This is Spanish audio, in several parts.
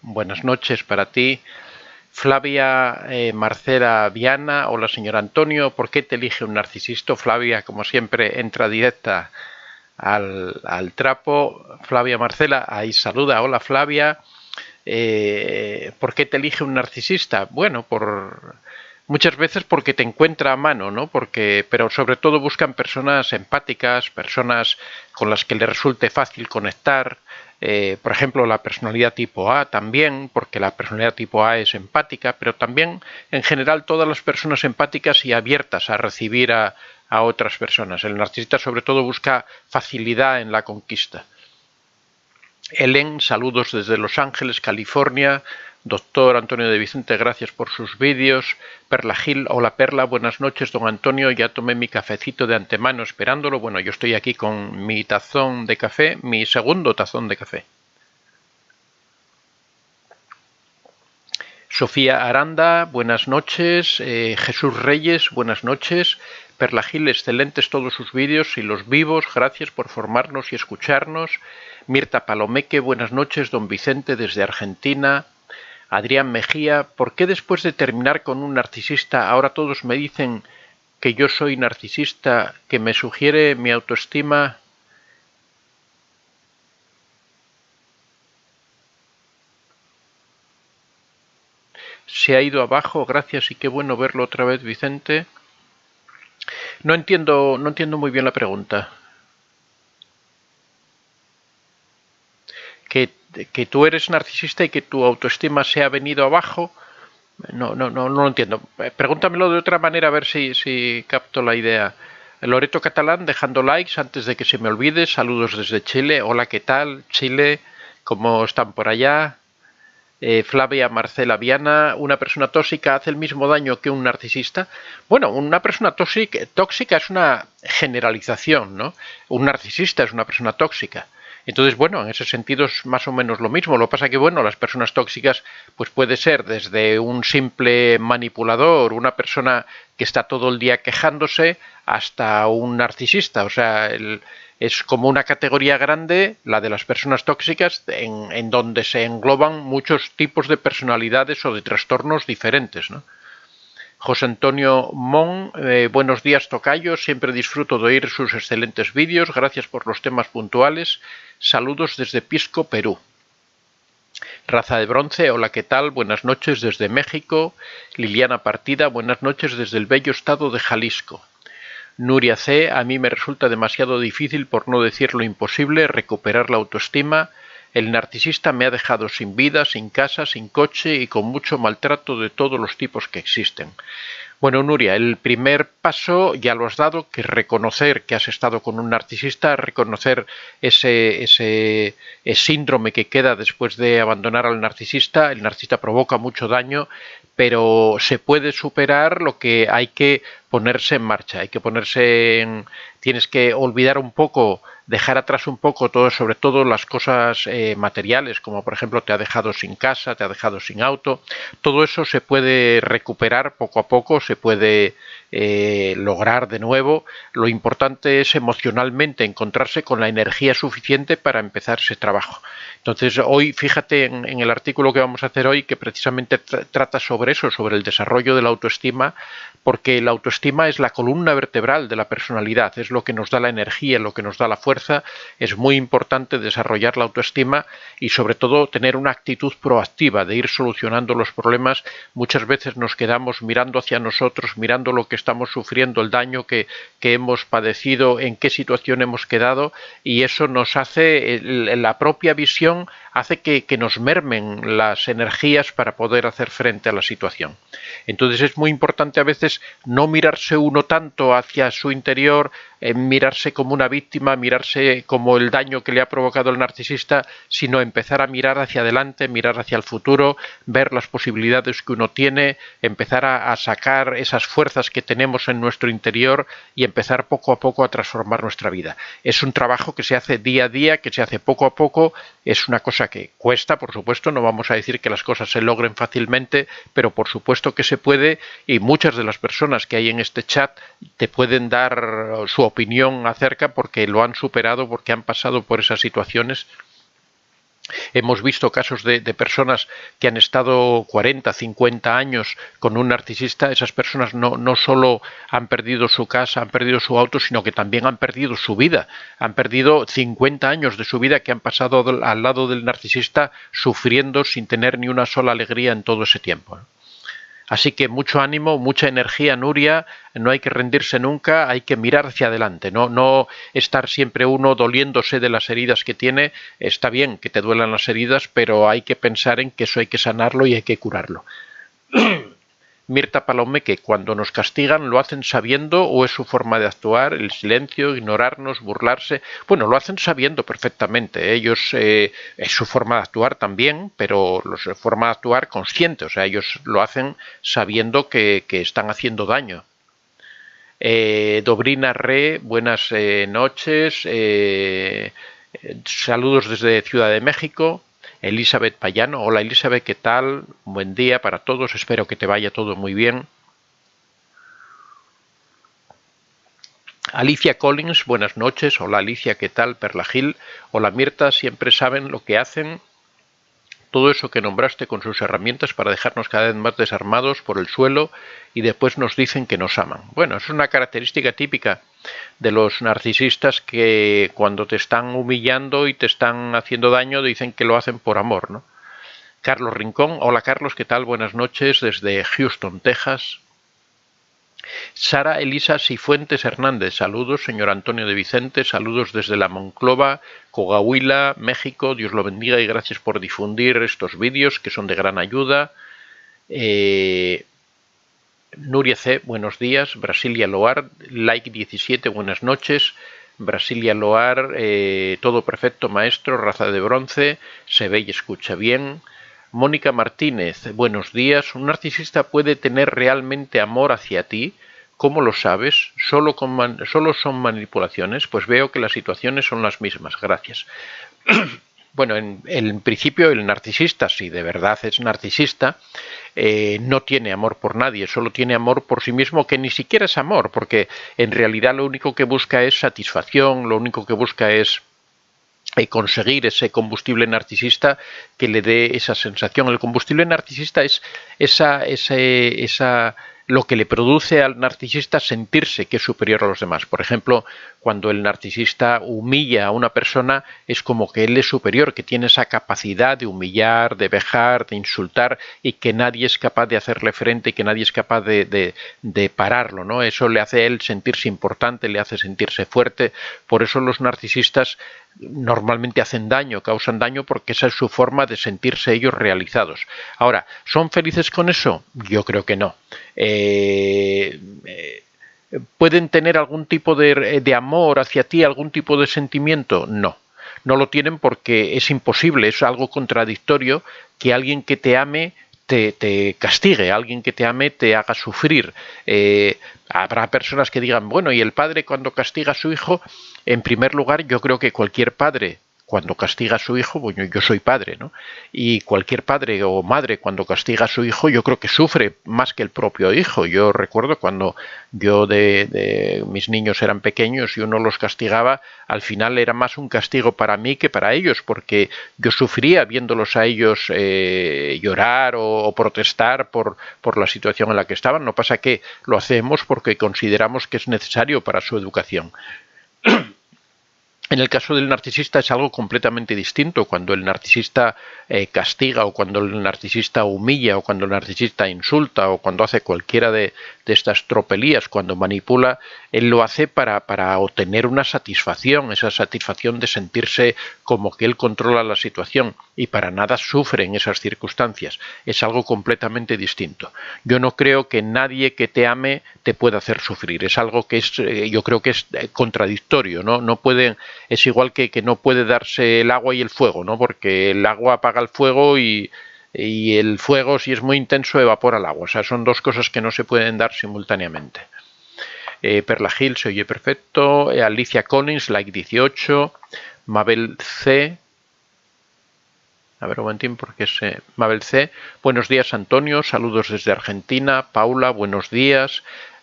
Buenas noches para ti. Flavia Marcela Viana, hola señor Antonio, ¿por qué te elige un narcisista? Flavia, como siempre, entra directa al trapo. Flavia Marcela, ahí saluda, hola Flavia. ¿Por qué te elige un narcisista? Bueno, muchas veces porque te encuentra a mano, ¿no? Pero sobre todo buscan personas empáticas, personas con las que le resulte fácil conectar. Por ejemplo, la personalidad tipo A también, porque la personalidad tipo A es empática, pero también en general todas las personas empáticas y abiertas a recibir a otras personas. El narcisista sobre todo busca facilidad en la conquista. Helen, saludos desde Los Ángeles, California. Doctor Antonio de Vicente, gracias por sus vídeos. Perla Gil, hola Perla, buenas noches, don Antonio, ya tomé mi cafecito de antemano esperándolo. Bueno, yo estoy aquí con mi tazón de café, mi segundo tazón de café. Sofía Aranda, buenas noches. Jesús Reyes, buenas noches. Perla Gil, excelentes todos sus vídeos y los vivos, gracias por formarnos y escucharnos. Mirta Palomeque, buenas noches. Don Vicente desde Argentina. Adrián Mejía, ¿por qué después de terminar con un narcisista ahora todos me dicen que yo soy narcisista, que me sugiere mi autoestima? Se ha ido abajo, gracias y qué bueno verlo otra vez, Vicente. No entiendo muy bien la pregunta. Que tú eres narcisista y que tu autoestima se ha venido abajo. No lo entiendo. Pregúntamelo de otra manera a ver si capto la idea. Loreto Catalán, dejando likes antes de que se me olvide. Saludos desde Chile. Hola, ¿qué tal? Chile, ¿cómo están por allá? Flavia Marcela Viana, ¿una persona tóxica hace el mismo daño que un narcisista? Bueno, una persona tóxica es una generalización, ¿no? Un narcisista es una persona tóxica. Entonces, bueno, en ese sentido es más o menos lo mismo. Lo que pasa que, bueno, las personas tóxicas, pues puede ser desde un simple manipulador, una persona que está todo el día quejándose, hasta un narcisista. O sea, es como una categoría grande, la de las personas tóxicas, en donde se engloban muchos tipos de personalidades o de trastornos diferentes, ¿no? José Antonio Mon, buenos días tocayo, siempre disfruto de oír sus excelentes vídeos, gracias por los temas puntuales, saludos desde Pisco, Perú. Raza de Bronce, hola, ¿qué tal? Buenas noches desde México. Liliana Partida, buenas noches desde el bello estado de Jalisco. Nuria C, a mí me resulta demasiado difícil, por no decirlo imposible, recuperar la autoestima. El narcisista me ha dejado sin vida, sin casa, sin coche y con mucho maltrato de todos los tipos que existen. Bueno, Nuria, el primer paso ya lo has dado, que es reconocer que has estado con un narcisista, reconocer ese síndrome que queda después de abandonar al narcisista. El narcisista provoca mucho daño, pero se puede superar. Lo que hay que ponerse en marcha, tienes que olvidar un poco, dejar atrás un poco todo, sobre todo las cosas materiales, como por ejemplo te ha dejado sin casa, te ha dejado sin auto. Todo eso se puede recuperar poco a poco, se puede lograr de nuevo. Lo importante es emocionalmente encontrarse con la energía suficiente para empezar ese trabajo. Entonces hoy, fíjate en el artículo que vamos a hacer hoy, que precisamente trata sobre eso, sobre el desarrollo de la autoestima, porque la autoestima es la columna vertebral de la personalidad, es lo que nos da la energía, lo que nos da la fuerza. Es muy importante desarrollar la autoestima y sobre todo tener una actitud proactiva de ir solucionando los problemas. Muchas veces nos quedamos mirando hacia nosotros, mirando lo que estamos sufriendo, el daño que hemos padecido, en qué situación hemos quedado, y eso nos hace, la propia visión hace que nos mermen las energías para poder hacer frente a la situación. Entonces es muy importante a veces no mirarse uno tanto hacia su interior, mirarse como una víctima, mirarse como el daño que le ha provocado el narcisista, sino empezar a mirar hacia adelante, mirar hacia el futuro, ver las posibilidades que uno tiene, empezar a sacar esas fuerzas que tenemos en nuestro interior y empezar poco a poco a transformar nuestra vida. Es un trabajo que se hace día a día, que se hace poco a poco. Es una cosa que cuesta, por supuesto, no vamos a decir que las cosas se logren fácilmente, pero por supuesto que se puede, y muchas de las personas que hay en este chat te pueden dar su opinión acerca porque lo han superado, porque han pasado por esas situaciones. Hemos visto casos de personas que han estado 40, 50 años con un narcisista. Esas personas no solo han perdido su casa, han perdido su auto, sino que también han perdido su vida. Han perdido 50 años de su vida que han pasado al lado del narcisista sufriendo sin tener ni una sola alegría en todo ese tiempo. Así que mucho ánimo, mucha energía, Nuria, no hay que rendirse nunca, hay que mirar hacia adelante, no estar siempre uno doliéndose de las heridas que tiene. Está bien que te duelan las heridas, pero hay que pensar en que eso hay que sanarlo y hay que curarlo. Mirta Palomeque, cuando nos castigan, ¿lo hacen sabiendo o es su forma de actuar? El silencio, ignorarnos, burlarse. Bueno, lo hacen sabiendo perfectamente. Ellos, es su forma de actuar también, pero su forma de actuar consciente. O sea, ellos lo hacen sabiendo que están haciendo daño. Dobrina Re, buenas noches. Saludos desde Ciudad de México. Elizabeth Payano, hola Elizabeth, ¿qué tal? Buen día para todos, espero que te vaya todo muy bien. Alicia Collins, buenas noches, hola Alicia, ¿qué tal? Perla Gil, hola Mirta, siempre saben lo que hacen, todo eso que nombraste con sus herramientas para dejarnos cada vez más desarmados por el suelo y después nos dicen que nos aman. Bueno, es una característica típica de los narcisistas que cuando te están humillando y te están haciendo daño dicen que lo hacen por amor, ¿no? Carlos Rincón, hola Carlos, ¿qué tal? Buenas noches desde Houston, Texas. Sara Elisa Cifuentes Hernández, saludos. Señor Antonio de Vicente, saludos desde la Monclova, Coahuila, México. Dios lo bendiga y gracias por difundir estos vídeos que son de gran ayuda. Nuria C, buenos días. Brasilia Loar, like 17, buenas noches. Brasilia Loar, todo perfecto, maestro, raza de bronce, se ve y escucha bien. Mónica Martínez, buenos días. ¿Un narcisista puede tener realmente amor hacia ti? ¿Cómo lo sabes? ¿Solo son manipulaciones? Pues veo que las situaciones son las mismas. Gracias. Bueno, en principio el narcisista, si de verdad es narcisista, no tiene amor por nadie, solo tiene amor por sí mismo, que ni siquiera es amor, porque en realidad lo único que busca es satisfacción, lo único que busca es conseguir ese combustible narcisista que le dé esa sensación. El combustible narcisista es lo que le produce al narcisista sentirse que es superior a los demás. Por ejemplo, cuando el narcisista humilla a una persona, es como que él es superior, que tiene esa capacidad de humillar, de vejar, de insultar, y que nadie es capaz de hacerle frente y que nadie es capaz de pararlo, ¿no? Eso le hace a él sentirse importante, le hace sentirse fuerte. Por eso los narcisistas normalmente hacen daño, causan daño, porque esa es su forma de sentirse ellos realizados. Ahora, ¿son felices con eso? Yo creo que no. ¿Pueden tener algún tipo de amor hacia ti, algún tipo de sentimiento? No. No lo tienen porque es imposible, es algo contradictorio que alguien que te ame te castigue, alguien que te ame te haga sufrir. Habrá personas que digan, bueno, ¿y el padre cuando castiga a su hijo? En primer lugar, yo creo que cualquier padre cuando castiga a su hijo, bueno, yo soy padre, ¿no? Y cualquier padre o madre cuando castiga a su hijo, yo creo que sufre más que el propio hijo. Yo recuerdo cuando mis niños eran pequeños y uno los castigaba, al final era más un castigo para mí que para ellos, porque yo sufría viéndolos a ellos llorar o protestar por la situación en la que estaban. No pasa que lo hacemos porque consideramos que es necesario para su educación. En el caso del narcisista es algo completamente distinto. Cuando el narcisista castiga, o cuando el narcisista humilla, o cuando el narcisista insulta, o cuando hace cualquiera de estas tropelías, cuando manipula, él lo hace para obtener una satisfacción, esa satisfacción de sentirse como que él controla la situación, y para nada sufre en esas circunstancias. Es algo completamente distinto. Yo no creo que nadie que te ame te pueda hacer sufrir. Es algo que yo creo que es contradictorio, ¿no? No pueden. Es igual que no puede darse el agua y el fuego, ¿no? Porque el agua apaga el fuego y el fuego, si es muy intenso, evapora el agua. O sea, son dos cosas que no se pueden dar simultáneamente. Perla Gil se oye perfecto. Alicia Collins, like 18. Mabel C. A ver un momentín, porque es Mabel C. Buenos días, Antonio. Saludos desde Argentina. Paula, buenos días.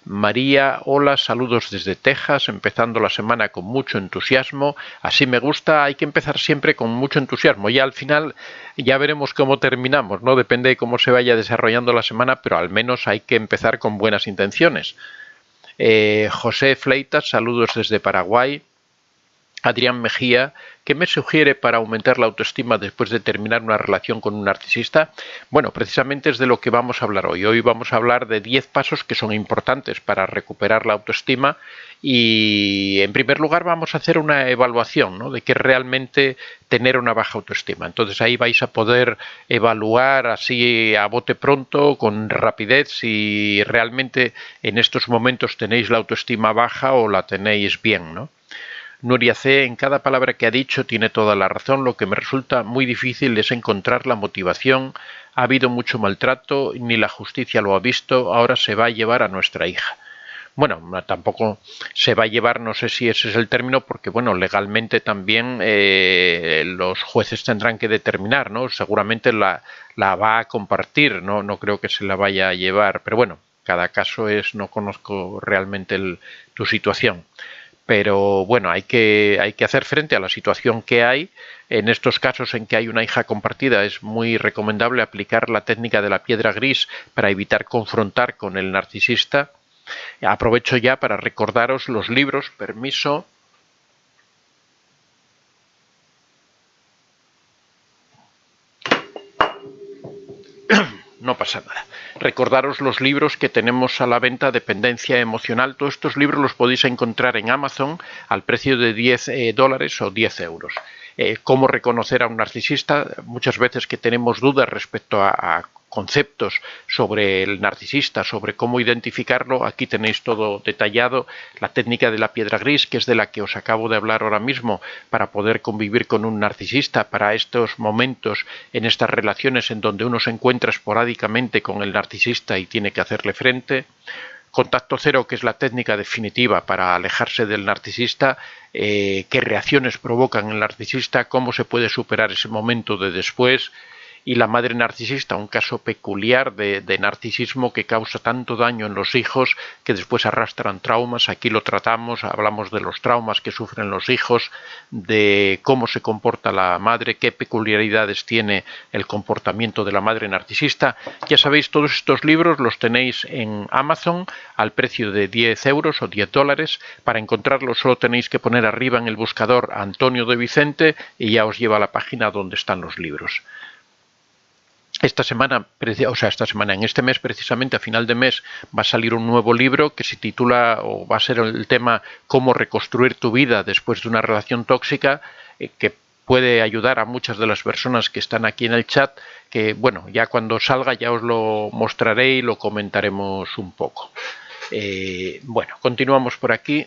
María, hola, saludos desde Texas, empezando la semana con mucho entusiasmo. Así me gusta, hay que empezar siempre con mucho entusiasmo. Ya al final ya veremos cómo terminamos, ¿no? Depende de cómo se vaya desarrollando la semana, pero al menos hay que empezar con buenas intenciones. José Fleitas, saludos desde Paraguay. Adrián Mejía, ¿qué me sugiere para aumentar la autoestima después de terminar una relación con un narcisista? Bueno, precisamente es de lo que vamos a hablar hoy. Hoy vamos a hablar de 10 pasos que son importantes para recuperar la autoestima y, en primer lugar, vamos a hacer una evaluación, ¿no?, de qué es realmente tener una baja autoestima. Entonces ahí vais a poder evaluar así a bote pronto, con rapidez, si realmente en estos momentos tenéis la autoestima baja o la tenéis bien, ¿no? Nuria C., en cada palabra que ha dicho tiene toda la razón. Lo que me resulta muy difícil es encontrar la motivación. Ha habido mucho maltrato, ni la justicia lo ha visto. Ahora se va a llevar a nuestra hija. Bueno, tampoco se va a llevar, no sé si ese es el término, porque bueno, legalmente también los jueces tendrán que determinar, ¿no? Seguramente la va a compartir, ¿no? No creo que se la vaya a llevar, pero bueno, cada caso es, no conozco realmente tu situación. Pero bueno, hay que hacer frente a la situación que hay. En estos casos en que hay una hija compartida es muy recomendable aplicar la técnica de la piedra gris para evitar confrontar con el narcisista. Aprovecho ya para recordaros los libros, permiso. No pasa nada. Recordaros los libros que tenemos a la venta, Dependencia Emocional. Todos estos libros los podéis encontrar en Amazon al precio de $10 o 10 euros. Cómo reconocer a un narcisista. Muchas veces que tenemos dudas respecto a conceptos sobre el narcisista, sobre cómo identificarlo, aquí tenéis todo detallado. La técnica de la piedra gris, que es de la que os acabo de hablar ahora mismo, para poder convivir con un narcisista, para estos momentos en estas relaciones en donde uno se encuentra esporádicamente con el narcisista y tiene que hacerle frente. Contacto cero, que es la técnica definitiva para alejarse del narcisista, qué reacciones provocan el narcisista, cómo se puede superar ese momento de después. Y la madre narcisista, un caso peculiar de narcisismo que causa tanto daño en los hijos que después arrastran traumas. Aquí lo tratamos, hablamos de los traumas que sufren los hijos, de cómo se comporta la madre, qué peculiaridades tiene el comportamiento de la madre narcisista. Ya sabéis, todos estos libros los tenéis en Amazon al precio de 10 euros o 10 dólares. Para encontrarlos solo tenéis que poner arriba en el buscador Antonio de Vicente y ya os lleva a la página donde están los libros. Esta semana, en este mes precisamente, a final de mes, va a salir un nuevo libro que se titula, o va a ser el tema, Cómo reconstruir tu vida después de una relación tóxica, que puede ayudar a muchas de las personas que están aquí en el chat, que bueno, ya cuando salga ya os lo mostraré y lo comentaremos un poco. Bueno, continuamos por aquí.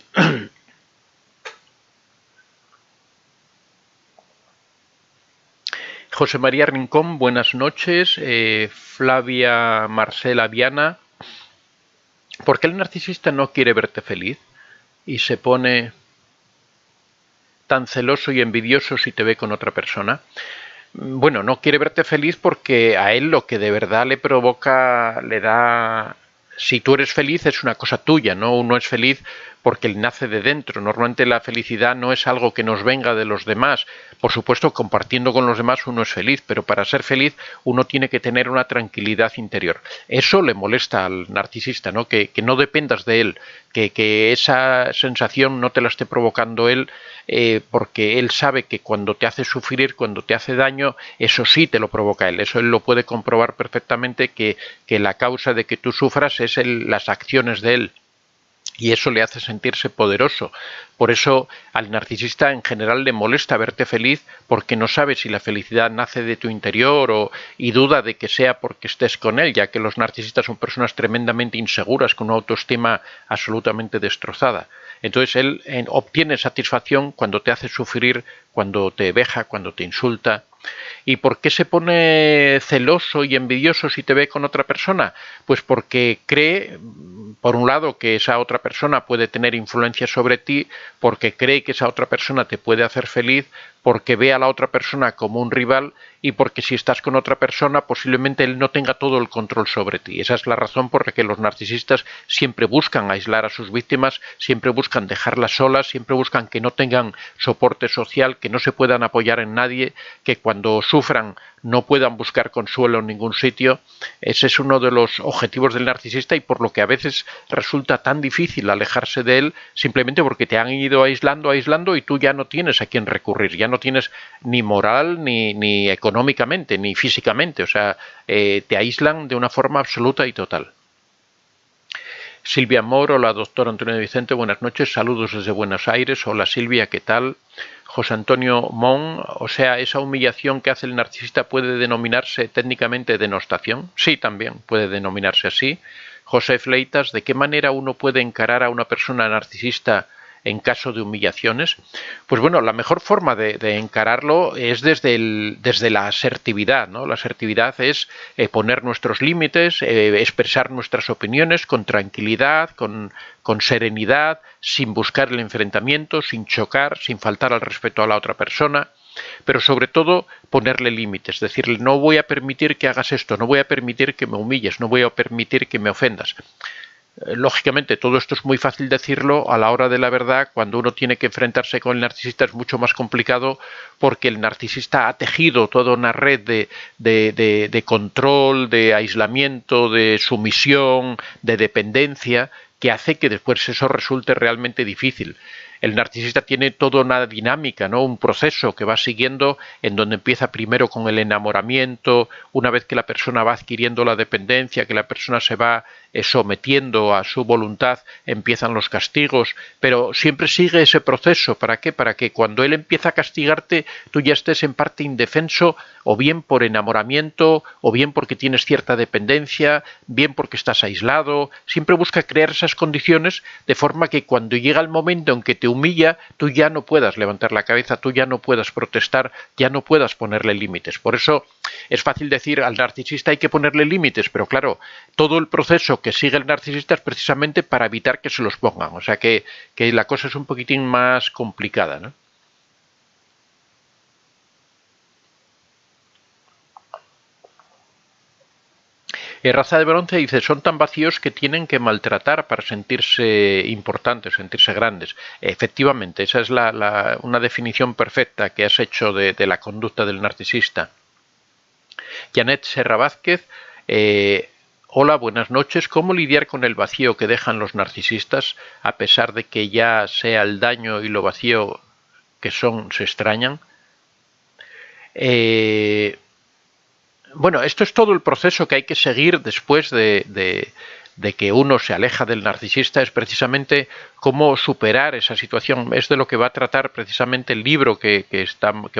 José María Rincón, buenas noches. Flavia Marcela Viana. ¿Por qué el narcisista no quiere verte feliz y se pone tan celoso y envidioso si te ve con otra persona? Bueno, no quiere verte feliz porque a él lo que de verdad le provoca, le da... Si tú eres feliz es una cosa tuya, ¿no? Uno es feliz porque él nace de dentro. Normalmente la felicidad no es algo que nos venga de los demás. Por supuesto, compartiendo con los demás uno es feliz, pero para ser feliz uno tiene que tener una tranquilidad interior. Eso le molesta al narcisista, ¿no? Que no dependas de él, que esa sensación no te la esté provocando él, porque él sabe que cuando te hace sufrir, cuando te hace daño, eso sí te lo provoca él. Eso él lo puede comprobar perfectamente, que la causa de que tú sufras es las acciones de él. Y eso le hace sentirse poderoso. Por eso al narcisista en general le molesta verte feliz, porque no sabe si la felicidad nace de tu interior y duda de que sea porque estés con él, ya que los narcisistas son personas tremendamente inseguras, con una autoestima absolutamente destrozada. Entonces él obtiene satisfacción cuando te hace sufrir, cuando te veja, cuando te insulta. ¿Y por qué se pone celoso y envidioso si te ve con otra persona? Pues porque cree, por un lado, que esa otra persona puede tener influencia sobre ti, porque cree que esa otra persona te puede hacer feliz, porque ve a la otra persona como un rival y porque si estás con otra persona posiblemente él no tenga todo el control sobre ti. Esa es la razón por la que los narcisistas siempre buscan aislar a sus víctimas, siempre buscan dejarlas solas, siempre buscan que no tengan soporte social, que no se puedan apoyar en nadie, que cuando sufran no puedan buscar consuelo en ningún sitio. Ese es uno de los objetivos del narcisista y por lo que a veces resulta tan difícil alejarse de él, simplemente porque te han ido aislando y tú ya no tienes a quién recurrir, ya no tienes ni moral, ni económicamente, ni físicamente, o sea, te aíslan de una forma absoluta y total. Silvia Moro, hola doctor Antonio Vicente, buenas noches, saludos desde Buenos Aires, hola Silvia, ¿qué tal? José Antonio Mon, o sea, ¿esa humillación que hace el narcisista puede denominarse técnicamente denostación? Sí, también puede denominarse así. José Fleitas, ¿de qué manera uno puede encarar a una persona narcisista en caso de humillaciones? Pues bueno, la mejor forma de encararlo es desde la asertividad, ¿no? La asertividad es poner nuestros límites, expresar nuestras opiniones con tranquilidad, con serenidad, sin buscar el enfrentamiento, sin chocar, sin faltar al respeto a la otra persona, pero sobre todo ponerle límites, decirle no voy a permitir que hagas esto, no voy a permitir que me humilles, no voy a permitir que me ofendas. Lógicamente todo esto es muy fácil decirlo, a la hora de la verdad cuando uno tiene que enfrentarse con el narcisista es mucho más complicado porque el narcisista ha tejido toda una red de control, de aislamiento, de sumisión, de dependencia que hace que después eso resulte realmente difícil. El narcisista tiene toda una dinámica, ¿no? Un proceso que va siguiendo en donde empieza primero con el enamoramiento, una vez que la persona va adquiriendo la dependencia, que la persona se va sometiendo a su voluntad, empiezan los castigos, pero siempre sigue ese proceso. ¿Para qué? Para que cuando él empieza a castigarte, tú ya estés en parte indefenso, o bien por enamoramiento, o bien porque tienes cierta dependencia, bien porque estás aislado. Siempre busca crear esas condiciones de forma que cuando llega el momento en que te humilla, tú ya no puedas levantar la cabeza, tú ya no puedas protestar, ya no puedas ponerle límites. Por eso es fácil decir al narcisista hay que ponerle límites, pero claro, todo el proceso que sigue el narcisista es precisamente para evitar que se los pongan. O sea que la cosa es un poquitín más complicada, ¿no? Raza de Bronce dice, son tan vacíos que tienen que maltratar para sentirse importantes, sentirse grandes. Efectivamente, esa es una definición perfecta que has hecho de la conducta del narcisista. Janet Serra Vázquez, hola, buenas noches. ¿Cómo lidiar con el vacío que dejan los narcisistas a pesar de que ya sea el daño y lo vacío que son se extrañan? Bueno, esto es todo el proceso que hay que seguir después de que uno se aleja del narcisista, es precisamente cómo superar esa situación. Es de lo que va a tratar precisamente el libro que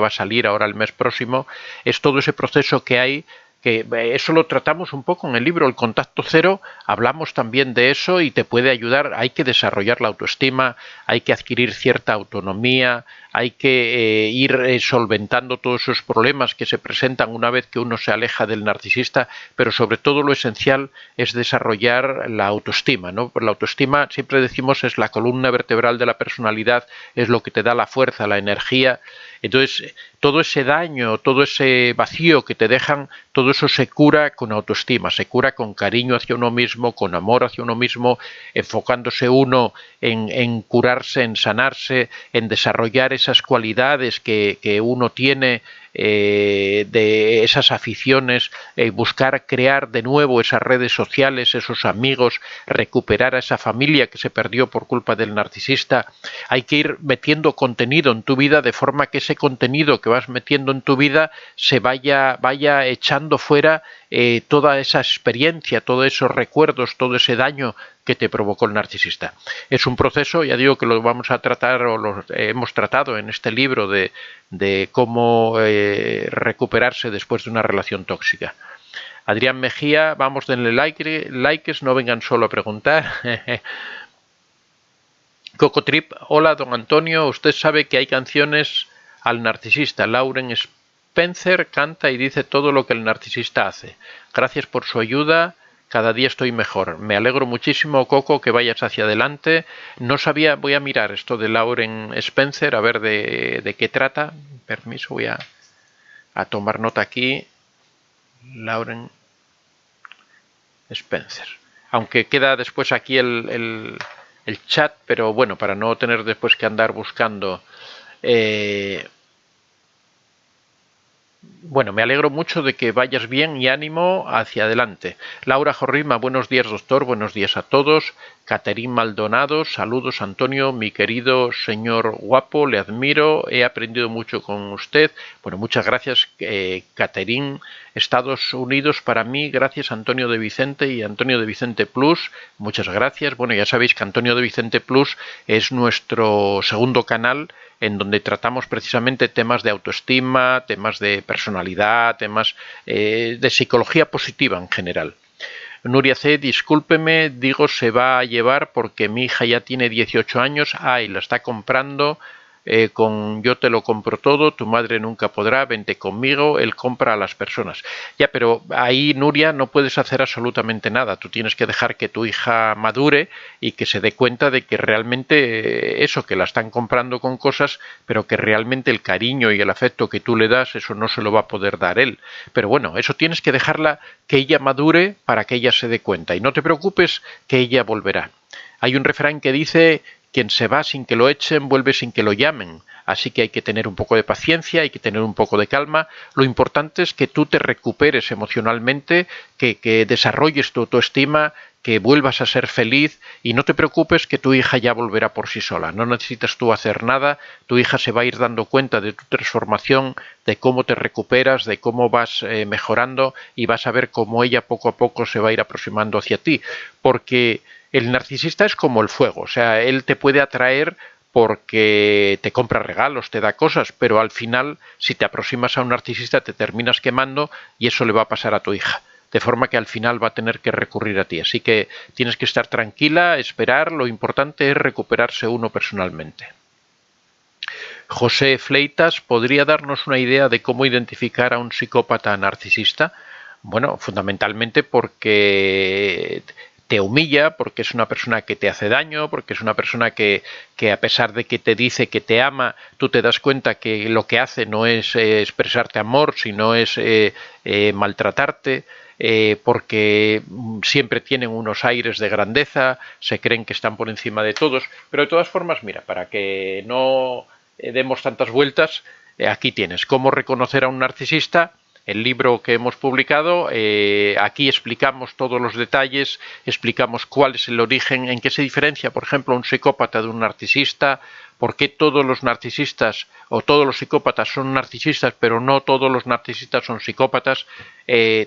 va a salir ahora el mes próximo, es todo ese proceso que hay, que eso lo tratamos un poco en el libro El Contacto Cero, hablamos también de eso y te puede ayudar. Hay que desarrollar la autoestima, hay que adquirir cierta autonomía, hay que ir solventando todos esos problemas que se presentan una vez que uno se aleja del narcisista, pero sobre todo lo esencial es desarrollar la autoestima, ¿no? La autoestima, siempre decimos, es la columna vertebral de la personalidad, es lo que te da la fuerza, la energía. Entonces, todo ese daño, todo ese vacío que te dejan, todo eso se cura con autoestima, se cura con cariño hacia uno mismo, con amor hacia uno mismo, enfocándose uno en curarse, en sanarse, en desarrollar esas cualidades que uno tiene, de esas aficiones, buscar crear de nuevo esas redes sociales, esos amigos, recuperar a esa familia que se perdió por culpa del narcisista. Hay que ir metiendo contenido en tu vida de forma que ese contenido que vas metiendo en tu vida se vaya echando fuera toda esa experiencia, todos esos recuerdos, todo ese daño que te provocó el narcisista. Es un proceso, ya digo que lo vamos a tratar o lo hemos tratado en este libro de cómo recuperarse después de una relación tóxica. Adrián Mejía, vamos, denle likes, no vengan solo a preguntar. Cocotrip, hola don Antonio, usted sabe que hay canciones al narcisista. Lauren Spencer canta y dice todo lo que el narcisista hace. Gracias por su ayuda, cada día estoy mejor. Me alegro muchísimo, Coco, que vayas hacia adelante. No sabía, voy a mirar esto de Lauren Spencer, a ver de qué trata. Permiso, voy a tomar nota aquí. Lauren Spencer. Aunque queda después aquí el chat, pero bueno, para no tener después que andar buscando. Bueno, me alegro mucho de que vayas bien y ánimo hacia adelante. Laura Jorrima, buenos días, doctor, buenos días a todos. Caterín Maldonado, saludos, Antonio, mi querido señor guapo, le admiro, he aprendido mucho con usted. Bueno, muchas gracias, Caterín. Estados Unidos para mí, gracias Antonio de Vicente y Antonio de Vicente Plus, muchas gracias. Bueno, ya sabéis que Antonio de Vicente Plus es nuestro segundo canal en donde tratamos precisamente temas de autoestima, temas de personalidad, temas de psicología positiva en general. Nuria C, discúlpeme, digo se va a llevar porque mi hija ya tiene 18 años, y la está comprando con yo te lo compro todo, tu madre nunca podrá, vente conmigo, él compra a las personas. Ya, pero ahí, Nuria, no puedes hacer absolutamente nada. Tú tienes que dejar que tu hija madure y que se dé cuenta de que realmente eso, que la están comprando con cosas, pero que realmente el cariño y el afecto que tú le das, eso no se lo va a poder dar él. Pero bueno, eso tienes que dejarla que ella madure para que ella se dé cuenta. Y no te preocupes que ella volverá. Hay un refrán que dice: quien se va sin que lo echen, vuelve sin que lo llamen. Así que hay que tener un poco de paciencia, hay que tener un poco de calma. Lo importante es que tú te recuperes emocionalmente, que desarrolles tu autoestima, que vuelvas a ser feliz y no te preocupes que tu hija ya volverá por sí sola. No necesitas tú hacer nada, tu hija se va a ir dando cuenta de tu transformación, de cómo te recuperas, de cómo vas mejorando y vas a ver cómo ella poco a poco se va a ir aproximando hacia ti. Porque el narcisista es como el fuego, o sea, él te puede atraer porque te compra regalos, te da cosas, pero al final, si te aproximas a un narcisista, te terminas quemando y eso le va a pasar a tu hija. De forma que al final va a tener que recurrir a ti. Así que tienes que estar tranquila, esperar, lo importante es recuperarse uno personalmente. José Fleitas, ¿podría darnos una idea de cómo identificar a un psicópata narcisista? Bueno, fundamentalmente porque te humilla, porque es una persona que te hace daño, porque es una persona que a pesar de que te dice que te ama, tú te das cuenta que lo que hace no es expresarte amor, sino es maltratarte, porque siempre tienen unos aires de grandeza, se creen que están por encima de todos, pero de todas formas, mira, para que no demos tantas vueltas, aquí tienes cómo reconocer a un narcisista. El libro que hemos publicado, aquí explicamos todos los detalles, explicamos cuál es el origen, en qué se diferencia, por ejemplo, un psicópata de un narcisista, por qué todos los narcisistas o todos los psicópatas son narcisistas, pero no todos los narcisistas son psicópatas.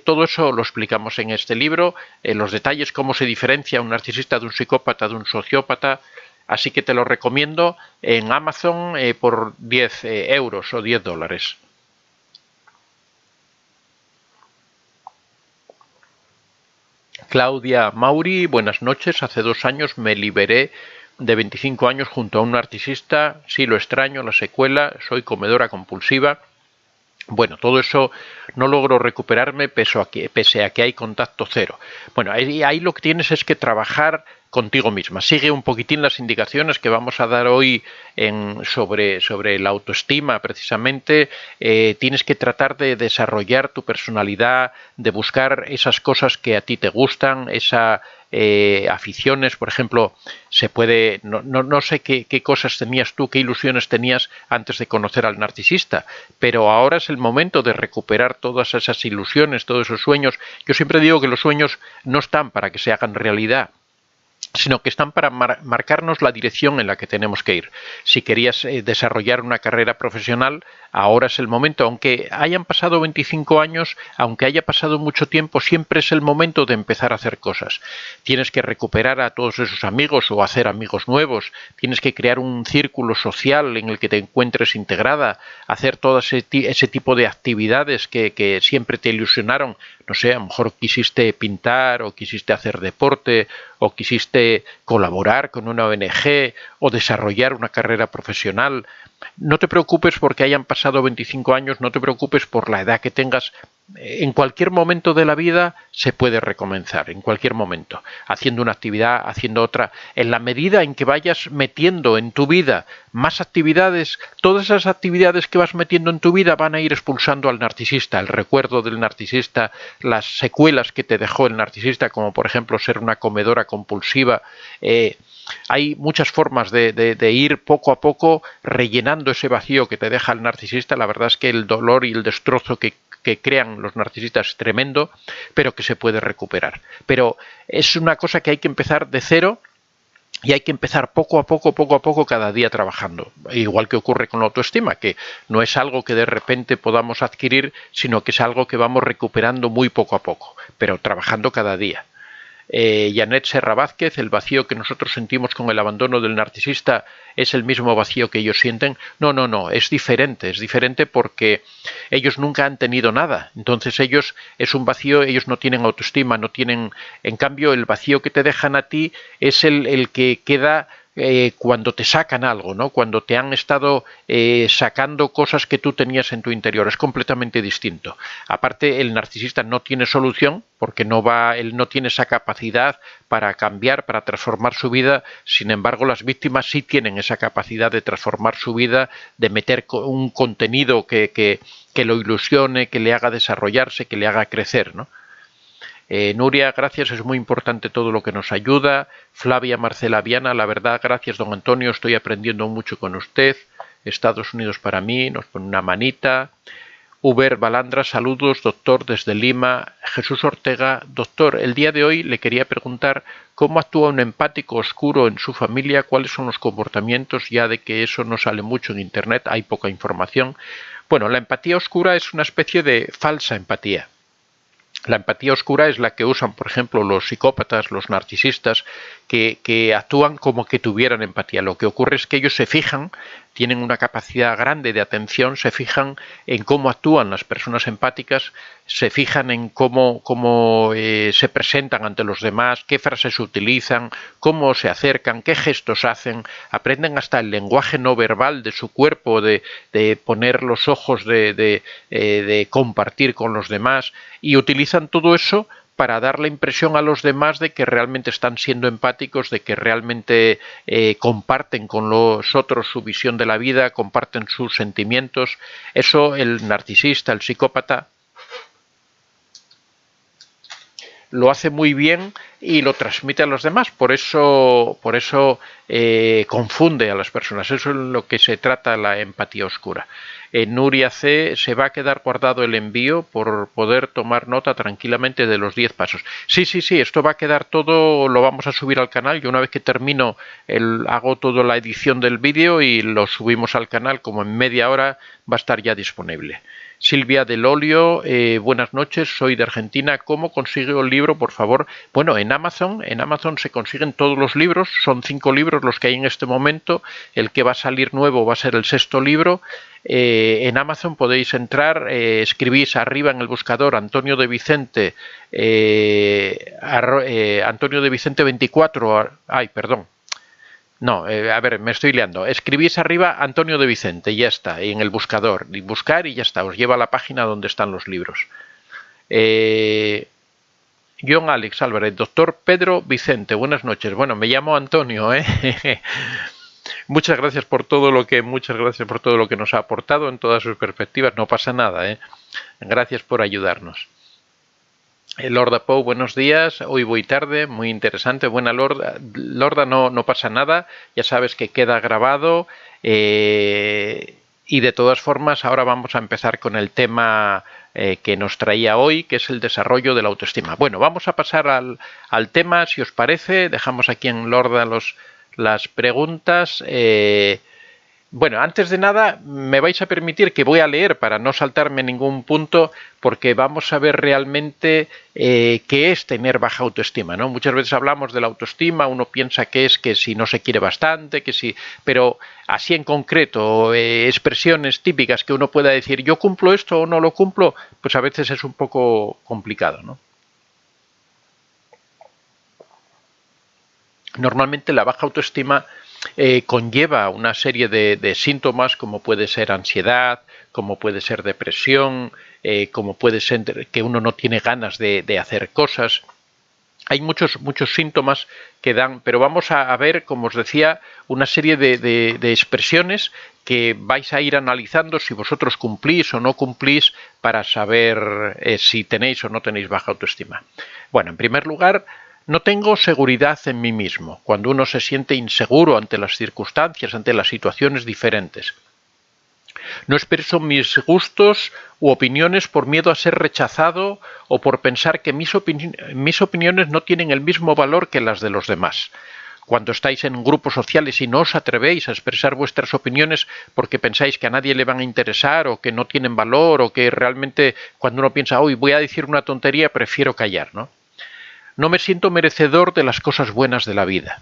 Todo eso lo explicamos en este libro, los detalles, cómo se diferencia un narcisista de un psicópata, de un sociópata. Así que te lo recomiendo en Amazon por 10 euros o $10. Claudia Mauri, buenas noches. Hace 2 años me liberé de 25 años junto a un narcisista. Sí, lo extraño, la secuela. Soy comedora compulsiva. Bueno, todo eso no logro recuperarme pese a que hay contacto cero. Bueno, ahí lo que tienes es que trabajar contigo misma. Sigue un poquitín las indicaciones que vamos a dar hoy sobre la autoestima, precisamente. Tienes que tratar de desarrollar tu personalidad, de buscar esas cosas que a ti te gustan, esas aficiones, por ejemplo, se puede, no sé qué cosas tenías tú, qué ilusiones tenías antes de conocer al narcisista, pero ahora es el momento de recuperar todas esas ilusiones, todos esos sueños. Yo siempre digo que los sueños no están para que se hagan realidad, sino que están para marcarnos la dirección en la que tenemos que ir. Si querías desarrollar una carrera profesional, ahora es el momento. Aunque hayan pasado 25 años, aunque haya pasado mucho tiempo, siempre es el momento de empezar a hacer cosas. Tienes que recuperar a todos esos amigos o hacer amigos nuevos. Tienes que crear un círculo social en el que te encuentres integrada, hacer todo ese tipo de actividades que siempre te ilusionaron. No sé, a lo mejor quisiste pintar o quisiste hacer deporte o quisiste colaborar con una ONG o desarrollar una carrera profesional. No te preocupes porque hayan pasado 25 años, no te preocupes por la edad que tengas, en cualquier momento de la vida se puede recomenzar, en cualquier momento, haciendo una actividad, haciendo otra. En la medida en que vayas metiendo en tu vida más actividades, todas esas actividades que vas metiendo en tu vida van a ir expulsando al narcisista, el recuerdo del narcisista, las secuelas que te dejó el narcisista, como por ejemplo ser una comedora compulsiva. Hay muchas formas de ir poco a poco rellenando ese vacío que te deja el narcisista. La verdad es que el dolor y el destrozo que crean los narcisistas es tremendo, pero que se puede recuperar. Pero es una cosa que hay que empezar de cero y hay que empezar poco a poco, cada día trabajando. Igual que ocurre con la autoestima, que no es algo que de repente podamos adquirir, sino que es algo que vamos recuperando muy poco a poco, pero trabajando cada día. Janet Serra Vázquez, el vacío que nosotros sentimos con el abandono del narcisista es el mismo vacío que ellos sienten. No, es diferente porque ellos nunca han tenido nada, entonces ellos es un vacío, ellos no tienen autoestima, no tienen, en cambio el vacío que te dejan a ti es el que queda cuando te sacan algo, ¿no? Cuando te han estado sacando cosas que tú tenías en tu interior, es completamente distinto. Aparte, el narcisista no tiene solución porque él no tiene esa capacidad para cambiar, para transformar su vida. Sin embargo, las víctimas sí tienen esa capacidad de transformar su vida, de meter un contenido que lo ilusione, que le haga desarrollarse, que le haga crecer, ¿no? Nuria, gracias, es muy importante todo lo que nos ayuda. Flavia Marcela Viana, la verdad, gracias don Antonio, estoy aprendiendo mucho con usted. Estados Unidos para mí, nos pone una manita. Uber Balandra, saludos, doctor, desde Lima. Jesús Ortega, doctor, el día de hoy le quería preguntar cómo actúa un empático oscuro en su familia, cuáles son los comportamientos, ya de que eso no sale mucho en internet, hay poca información. Bueno, la empatía oscura es una especie de falsa empatía. La empatía oscura es la que usan, por ejemplo, los psicópatas, los narcisistas, que actúan como que tuvieran empatía. Lo que ocurre es que ellos se fijan, tienen una capacidad grande de atención, se fijan en cómo actúan las personas empáticas, se fijan en cómo se presentan ante los demás, qué frases utilizan, cómo se acercan, qué gestos hacen, aprenden hasta el lenguaje no verbal de su cuerpo, de poner los ojos, de compartir con los demás, y utilizan todo eso para dar la impresión a los demás de que realmente están siendo empáticos, de que realmente comparten con los otros su visión de la vida, comparten sus sentimientos. Eso el narcisista, el psicópata, lo hace muy bien y lo transmite a los demás, por eso confunde a las personas. Eso es lo que se trata la empatía oscura. Nuria C, se va a quedar guardado el envío por poder tomar nota tranquilamente de los 10 pasos. Sí, esto va a quedar todo, lo vamos a subir al canal. Yo una vez que termino, hago toda la edición del vídeo y lo subimos al canal, como en media hora va a estar ya disponible. Silvia del Olio, buenas noches, soy de Argentina. ¿Cómo consigo el libro, por favor? Bueno, en Amazon se consiguen todos los libros, son 5 libros los que hay en este momento. El que va a salir nuevo va a ser el 6º libro. En Amazon podéis entrar, escribís arriba en el buscador Antonio de Vicente, Antonio de Vicente 24, a ver, me estoy liando. Escribís arriba Antonio de Vicente y ya está, y en el buscador, y buscar y ya está, os lleva a la página donde están los libros. John Alex Álvarez, doctor Pedro Vicente, buenas noches. Bueno, me llamo Antonio, Muchas gracias por todo lo que nos ha aportado en todas sus perspectivas. No pasa nada, Gracias por ayudarnos. Lorda Pou, buenos días. Hoy voy tarde, muy interesante. Buena Lorda. Lorda, no pasa nada. Ya sabes que queda grabado. Y de todas formas, ahora vamos a empezar con el tema que nos traía hoy, que es el desarrollo de la autoestima. Bueno, vamos a pasar al tema, si os parece. Dejamos aquí en Lorda las preguntas. Bueno, antes de nada, me vais a permitir que voy a leer para no saltarme ningún punto, porque vamos a ver realmente qué es tener baja autoestima, ¿no? Muchas veces hablamos de la autoestima, uno piensa que es que si no se quiere bastante, pero así en concreto, expresiones típicas que uno pueda decir, yo cumplo esto o no lo cumplo, pues a veces es un poco complicado, ¿no? Normalmente la baja autoestima conlleva una serie de síntomas como puede ser ansiedad, como puede ser depresión, como puede ser que uno no tiene ganas de hacer cosas. Hay muchos síntomas que dan, pero vamos a ver, como os decía, una serie de expresiones que vais a ir analizando si vosotros cumplís o no cumplís para saber si tenéis o no tenéis baja autoestima. Bueno, en primer lugar, no tengo seguridad en mí mismo, cuando uno se siente inseguro ante las circunstancias, ante las situaciones diferentes. No expreso mis gustos u opiniones por miedo a ser rechazado o por pensar que mis opiniones no tienen el mismo valor que las de los demás. Cuando estáis en grupos sociales y no os atrevéis a expresar vuestras opiniones porque pensáis que a nadie le van a interesar o que no tienen valor o que realmente cuando uno piensa, hoy voy a decir una tontería, prefiero callar, ¿no? No me siento merecedor de las cosas buenas de la vida.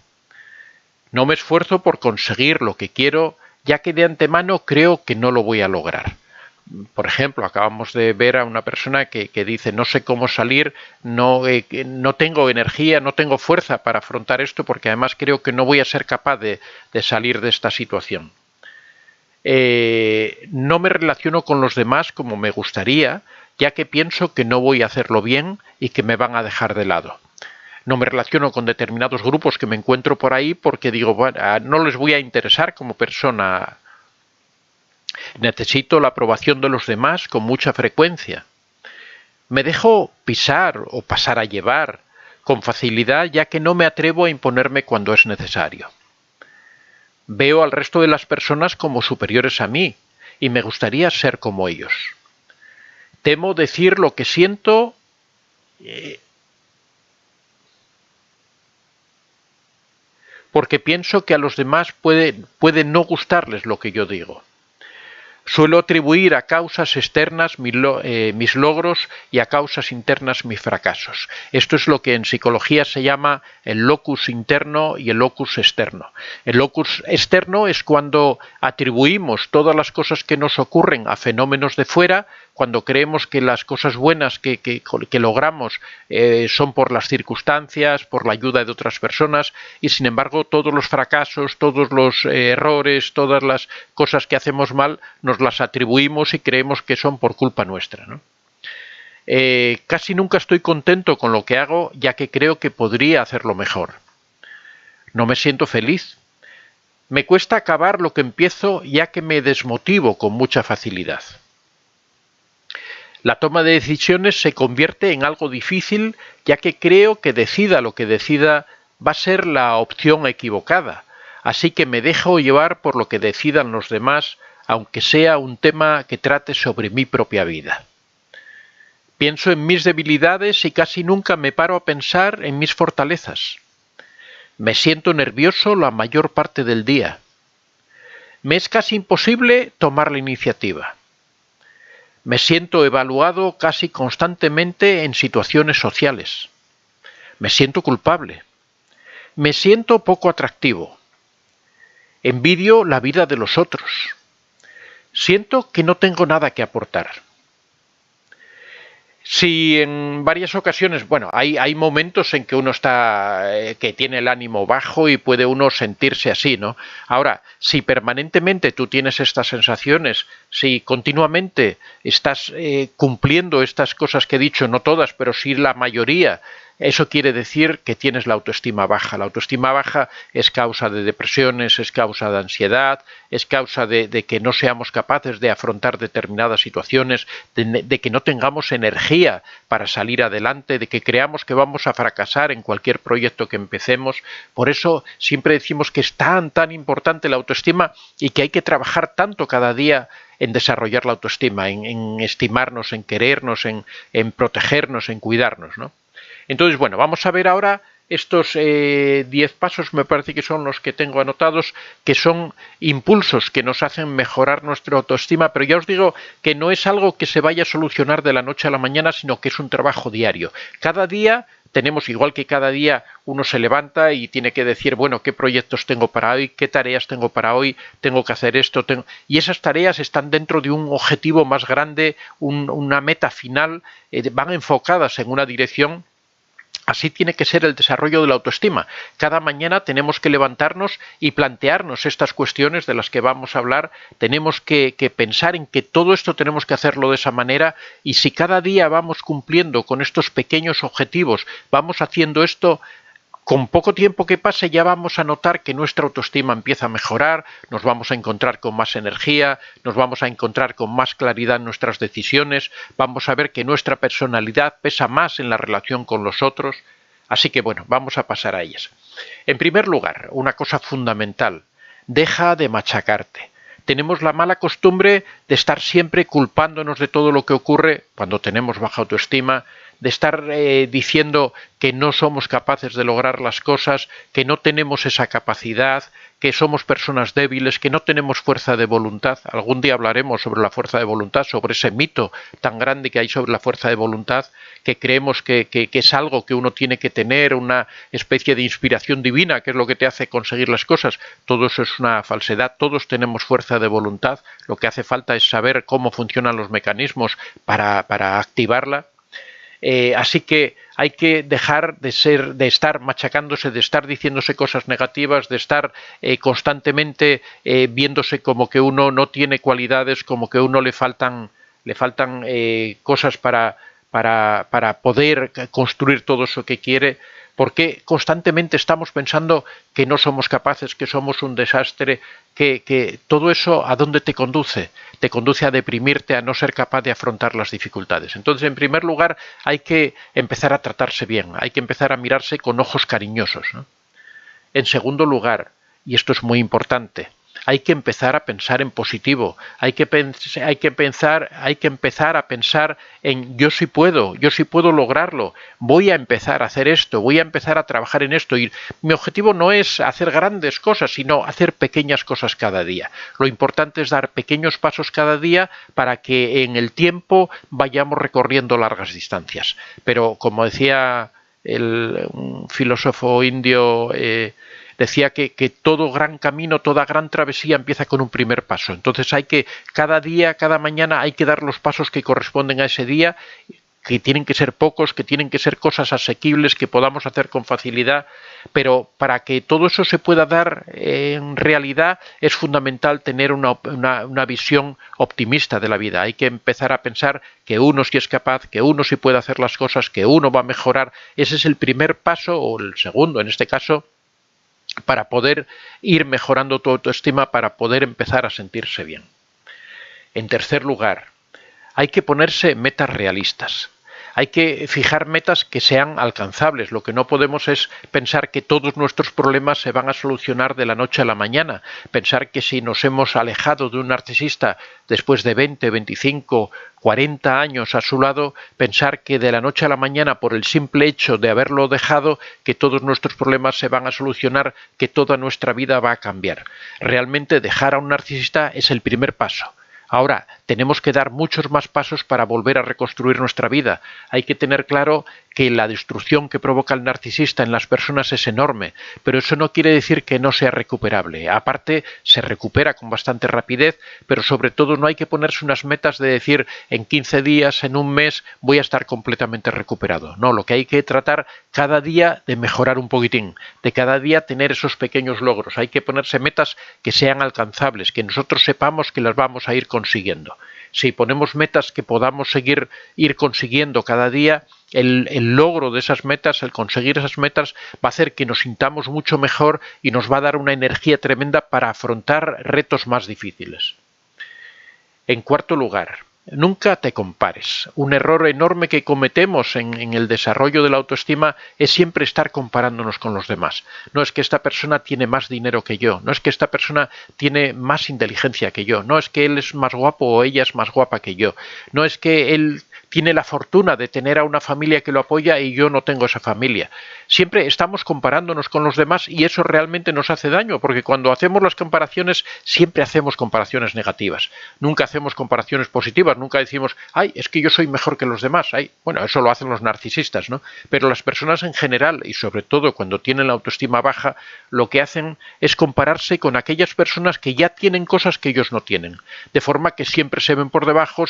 No me esfuerzo por conseguir lo que quiero, ya que de antemano creo que no lo voy a lograr. Por ejemplo, acabamos de ver a una persona que dice no sé cómo salir, no tengo energía, no tengo fuerza para afrontar esto porque además creo que no voy a ser capaz de salir de esta situación. No me relaciono con los demás como me gustaría, ya que pienso que no voy a hacerlo bien y que me van a dejar de lado. No me relaciono con determinados grupos que me encuentro por ahí porque digo, bueno, no les voy a interesar como persona. Necesito la aprobación de los demás con mucha frecuencia. Me dejo pisar o pasar a llevar con facilidad ya que no me atrevo a imponerme cuando es necesario. Veo al resto de las personas como superiores a mí y me gustaría ser como ellos. Temo decir lo que siento porque pienso que a los demás puede no gustarles lo que yo digo. Suelo atribuir a causas externas mis logros y a causas internas mis fracasos. Esto es lo que en psicología se llama el locus interno y el locus externo. El locus externo es cuando atribuimos todas las cosas que nos ocurren a fenómenos de fuera, cuando creemos que las cosas buenas que logramos son por las circunstancias, por la ayuda de otras personas, y sin embargo todos los fracasos, todos los errores, todas las cosas que hacemos mal, nos las atribuimos y creemos que son por culpa nuestra, ¿no? Casi nunca estoy contento con lo que hago, ya que creo que podría hacerlo mejor. No me siento feliz. Me cuesta acabar lo que empiezo, ya que me desmotivo con mucha facilidad. La toma de decisiones se convierte en algo difícil, ya que creo que decida lo que decida va a ser la opción equivocada, así que me dejo llevar por lo que decidan los demás, aunque sea un tema que trate sobre mi propia vida. Pienso en mis debilidades y casi nunca me paro a pensar en mis fortalezas. Me siento nervioso la mayor parte del día. Me es casi imposible tomar la iniciativa. Me siento evaluado casi constantemente en situaciones sociales. Me siento culpable. Me siento poco atractivo. Envidio la vida de los otros. Siento que no tengo nada que aportar. Si en varias ocasiones, bueno, hay momentos en que uno está, que tiene el ánimo bajo y puede uno sentirse así, ¿no? Ahora, si permanentemente tú tienes estas sensaciones, si continuamente estás cumpliendo estas cosas que he dicho, no todas, pero sí la mayoría, eso quiere decir que tienes la autoestima baja. La autoestima baja es causa de depresiones, es causa de ansiedad, es causa de que no seamos capaces de afrontar determinadas situaciones, de que no tengamos energía para salir adelante, de que creamos que vamos a fracasar en cualquier proyecto que empecemos. Por eso siempre decimos que es tan importante la autoestima y que hay que trabajar tanto cada día en desarrollar la autoestima, en estimarnos, en querernos, en protegernos, en cuidarnos, ¿no? Entonces, bueno, vamos a ver ahora estos 10 pasos, me parece que son los que tengo anotados, que son impulsos que nos hacen mejorar nuestra autoestima, pero ya os digo que no es algo que se vaya a solucionar de la noche a la mañana, sino que es un trabajo diario. Cada día tenemos, igual que cada día uno se levanta y tiene que decir, bueno, qué proyectos tengo para hoy, qué tareas tengo para hoy, tengo que hacer esto, y esas tareas están dentro de un objetivo más grande, una meta final, van enfocadas en una dirección Así tiene que ser el desarrollo de la autoestima. Cada mañana tenemos que levantarnos y plantearnos estas cuestiones de las que vamos a hablar. Tenemos que pensar en que todo esto tenemos que hacerlo de esa manera, y si cada día vamos cumpliendo con estos pequeños objetivos, vamos haciendo esto, con poco tiempo que pase ya vamos a notar que nuestra autoestima empieza a mejorar, nos vamos a encontrar con más energía, nos vamos a encontrar con más claridad en nuestras decisiones, vamos a ver que nuestra personalidad pesa más en la relación con los otros. Así que bueno, vamos a pasar a ellas. En primer lugar, una cosa fundamental: deja de machacarte. Tenemos la mala costumbre de estar siempre culpándonos de todo lo que ocurre cuando tenemos baja autoestima, de estar diciendo que no somos capaces de lograr las cosas, que no tenemos esa capacidad, que somos personas débiles, que no tenemos fuerza de voluntad. Algún día hablaremos sobre la fuerza de voluntad, sobre ese mito tan grande que hay sobre la fuerza de voluntad, que creemos que es algo que uno tiene que tener, una especie de inspiración divina, que es lo que te hace conseguir las cosas. Todo eso es una falsedad. Todos tenemos fuerza de voluntad. Lo que hace falta es saber cómo funcionan los mecanismos para activarla. Así que hay que dejar de estar machacándose, de estar diciéndose cosas negativas, de estar constantemente viéndose como que uno no tiene cualidades, como que a uno le faltan cosas para poder construir todo eso que quiere. Porque constantemente estamos pensando que no somos capaces, que somos un desastre, que todo eso ¿a dónde te conduce? Te conduce a deprimirte, a no ser capaz de afrontar las dificultades. Entonces, en primer lugar, hay que empezar a tratarse bien, hay que empezar a mirarse con ojos cariñosos, ¿no? En segundo lugar, y esto es muy importante, hay que empezar a pensar en positivo, hay que empezar a pensar en yo sí puedo lograrlo, voy a empezar a hacer esto, voy a empezar a trabajar en esto, y mi objetivo no es hacer grandes cosas, sino hacer pequeñas cosas cada día. Lo importante es dar pequeños pasos cada día para que en el tiempo vayamos recorriendo largas distancias. Pero como decía un filósofo indio, decía que todo gran camino, toda gran travesía empieza con un primer paso. Entonces hay que, cada día, cada mañana, hay que dar los pasos que corresponden a ese día, que tienen que ser pocos, que tienen que ser cosas asequibles, que podamos hacer con facilidad, pero para que todo eso se pueda dar en realidad es fundamental tener una visión optimista de la vida. Hay que empezar a pensar que uno sí es capaz, que uno sí puede hacer las cosas, que uno va a mejorar. Ese es el primer paso, o el segundo en este caso, para poder ir mejorando tu autoestima, para poder empezar a sentirse bien. En tercer lugar, hay que ponerse metas realistas. Hay que fijar metas que sean alcanzables. Lo que no podemos es pensar que todos nuestros problemas se van a solucionar de la noche a la mañana. Pensar que si nos hemos alejado de un narcisista después de 20, 25, 40 años a su lado, pensar que de la noche a la mañana, por el simple hecho de haberlo dejado, que todos nuestros problemas se van a solucionar, que toda nuestra vida va a cambiar. Realmente dejar a un narcisista es el primer paso. Ahora, tenemos que dar muchos más pasos para volver a reconstruir nuestra vida. Hay que tener claro que la destrucción que provoca el narcisista en las personas es enorme, pero eso no quiere decir que no sea recuperable. Aparte, se recupera con bastante rapidez, pero sobre todo no hay que ponerse unas metas de decir en 15 días, en un mes, voy a estar completamente recuperado. No, lo que hay que tratar cada día de mejorar un poquitín, de cada día tener esos pequeños logros. Hay que ponerse metas que sean alcanzables, que nosotros sepamos que las vamos a ir consiguiendo. Si ponemos metas que podamos ir consiguiendo cada día, el logro de esas metas, el conseguir esas metas, va a hacer que nos sintamos mucho mejor y nos va a dar una energía tremenda para afrontar retos más difíciles. En cuarto lugar, nunca te compares. Un error enorme que cometemos en el desarrollo de la autoestima es siempre estar comparándonos con los demás. No es que esta persona tiene más dinero que yo, no es que esta persona tiene más inteligencia que yo, no es que él es más guapo o ella es más guapa que yo, no es que él tiene la fortuna de tener a una familia que lo apoya y yo no tengo esa familia. Siempre estamos comparándonos con los demás y eso realmente nos hace daño, porque cuando hacemos las comparaciones siempre hacemos comparaciones negativas. Nunca hacemos comparaciones positivas, nunca decimos, ay, es que yo soy mejor que los demás. Ay, bueno, eso lo hacen los narcisistas, ¿no? Pero las personas en general, y sobre todo cuando tienen la autoestima baja, lo que hacen es compararse con aquellas personas que ya tienen cosas que ellos no tienen. De forma que siempre se ven por debajo,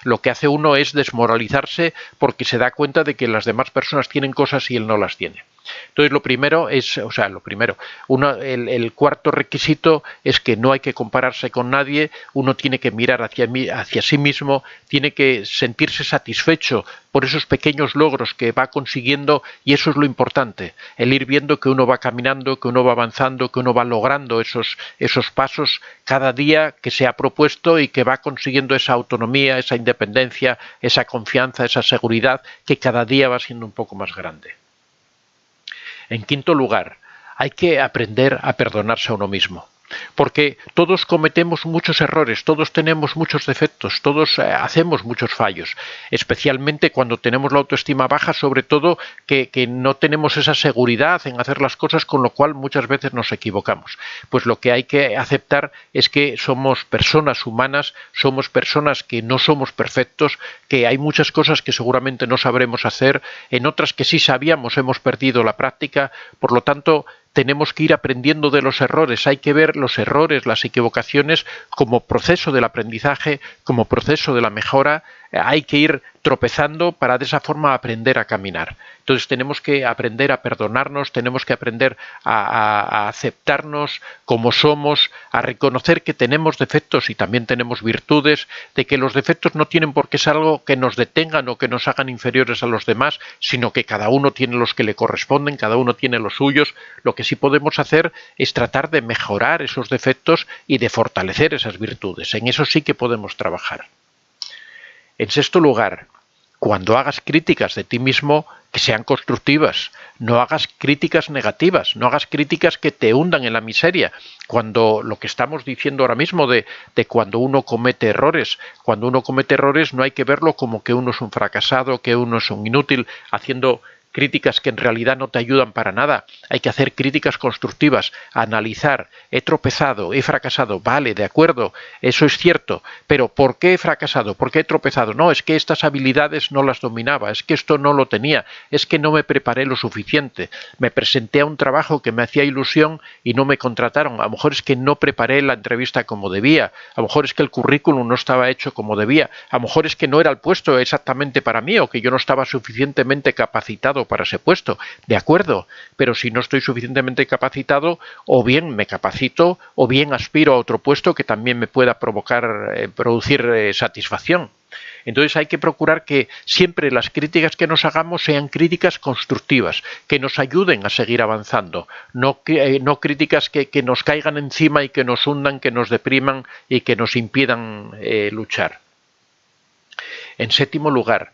lo que hace uno es es desmoralizarse porque se da cuenta de que las demás personas tienen cosas y él no las tiene. Entonces lo primero es, el cuarto requisito es que no hay que compararse con nadie, uno tiene que mirar hacia sí mismo, tiene que sentirse satisfecho por esos pequeños logros que va consiguiendo, y eso es lo importante, el ir viendo que uno va caminando, que uno va avanzando, que uno va logrando esos pasos cada día que se ha propuesto y que va consiguiendo esa autonomía, esa independencia, esa confianza, esa seguridad que cada día va siendo un poco más grande. En quinto lugar, hay que aprender a perdonarse a uno mismo, porque todos cometemos muchos errores, todos tenemos muchos defectos, todos hacemos muchos fallos, especialmente cuando tenemos la autoestima baja, sobre todo que no tenemos esa seguridad en hacer las cosas, con lo cual muchas veces nos equivocamos. Pues lo que hay que aceptar es que somos personas humanas, somos personas que no somos perfectos, que hay muchas cosas que seguramente no sabremos hacer, en otras que sí sabíamos hemos perdido la práctica, por lo tanto tenemos que ir aprendiendo de los errores, hay que ver los errores, las equivocaciones como proceso del aprendizaje, como proceso de la mejora, hay que ir tropezando para de esa forma aprender a caminar. Entonces tenemos que aprender a perdonarnos, tenemos que aprender a aceptarnos como somos, a reconocer que tenemos defectos y también tenemos virtudes, de que los defectos no tienen por qué ser algo que nos detengan o que nos hagan inferiores a los demás, sino que cada uno tiene los que le corresponden, cada uno tiene los suyos. Lo que sí podemos hacer es tratar de mejorar esos defectos y de fortalecer esas virtudes. En eso sí que podemos trabajar. En sexto lugar, cuando hagas críticas de ti mismo, que sean constructivas, no hagas críticas negativas, no hagas críticas que te hundan en la miseria. Cuando lo que estamos diciendo ahora mismo de cuando uno comete errores no hay que verlo como que uno es un fracasado, que uno es un inútil, haciendo críticas que en realidad no te ayudan para nada. Hay que hacer críticas constructivas, analizar, he tropezado, he fracasado, vale, de acuerdo, eso es cierto, pero ¿por qué he fracasado? ¿Por qué he tropezado? No, es que estas habilidades no las dominaba, es que esto no lo tenía, es que no me preparé lo suficiente, me presenté a un trabajo que me hacía ilusión y no me contrataron, a lo mejor es que no preparé la entrevista como debía, a lo mejor es que el currículum no estaba hecho como debía, a lo mejor es que no era el puesto exactamente para mí o que yo no estaba suficientemente capacitado para ese puesto, de acuerdo, pero si no estoy suficientemente capacitado, o bien me capacito o bien aspiro a otro puesto que también me pueda producir satisfacción. Entonces hay que procurar que siempre las críticas que nos hagamos sean críticas constructivas, que nos ayuden a seguir avanzando, no críticas que nos caigan encima y que nos hundan, que nos depriman y que nos impidan luchar. En séptimo lugar,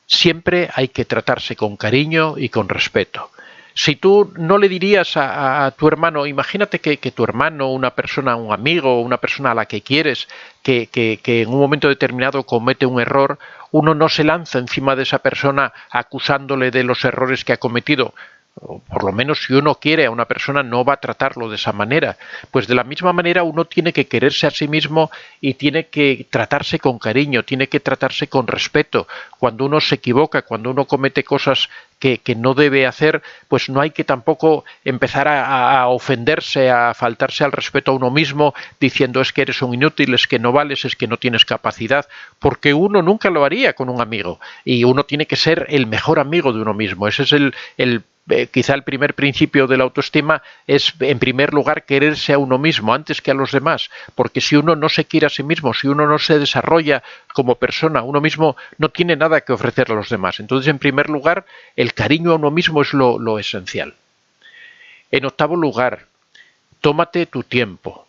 siempre hay que tratarse con cariño y con respeto. Si tú no le dirías a tu hermano, imagínate que tu hermano, una persona, un amigo, una persona a la que quieres, que en un momento determinado comete un error, uno no se lanza encima de esa persona acusándole de los errores que ha cometido. O por lo menos si uno quiere a una persona no va a tratarlo de esa manera. Pues de la misma manera uno tiene que quererse a sí mismo y tiene que tratarse con cariño, tiene que tratarse con respeto. Cuando uno se equivoca, cuando uno comete cosas que no debe hacer, pues no hay que tampoco empezar a ofenderse, a faltarse al respeto a uno mismo, diciendo es que eres un inútil, es que no vales, es que no tienes capacidad, porque uno nunca lo haría con un amigo y uno tiene que ser el mejor amigo de uno mismo. Ese es quizá el primer principio de la autoestima, es en primer lugar quererse a uno mismo antes que a los demás, porque si uno no se quiere a sí mismo, si uno no se desarrolla como persona, uno mismo no tiene nada que ofrecer a los demás. Entonces, en primer lugar, el cariño a uno mismo es lo esencial. En octavo lugar, tómate tu tiempo.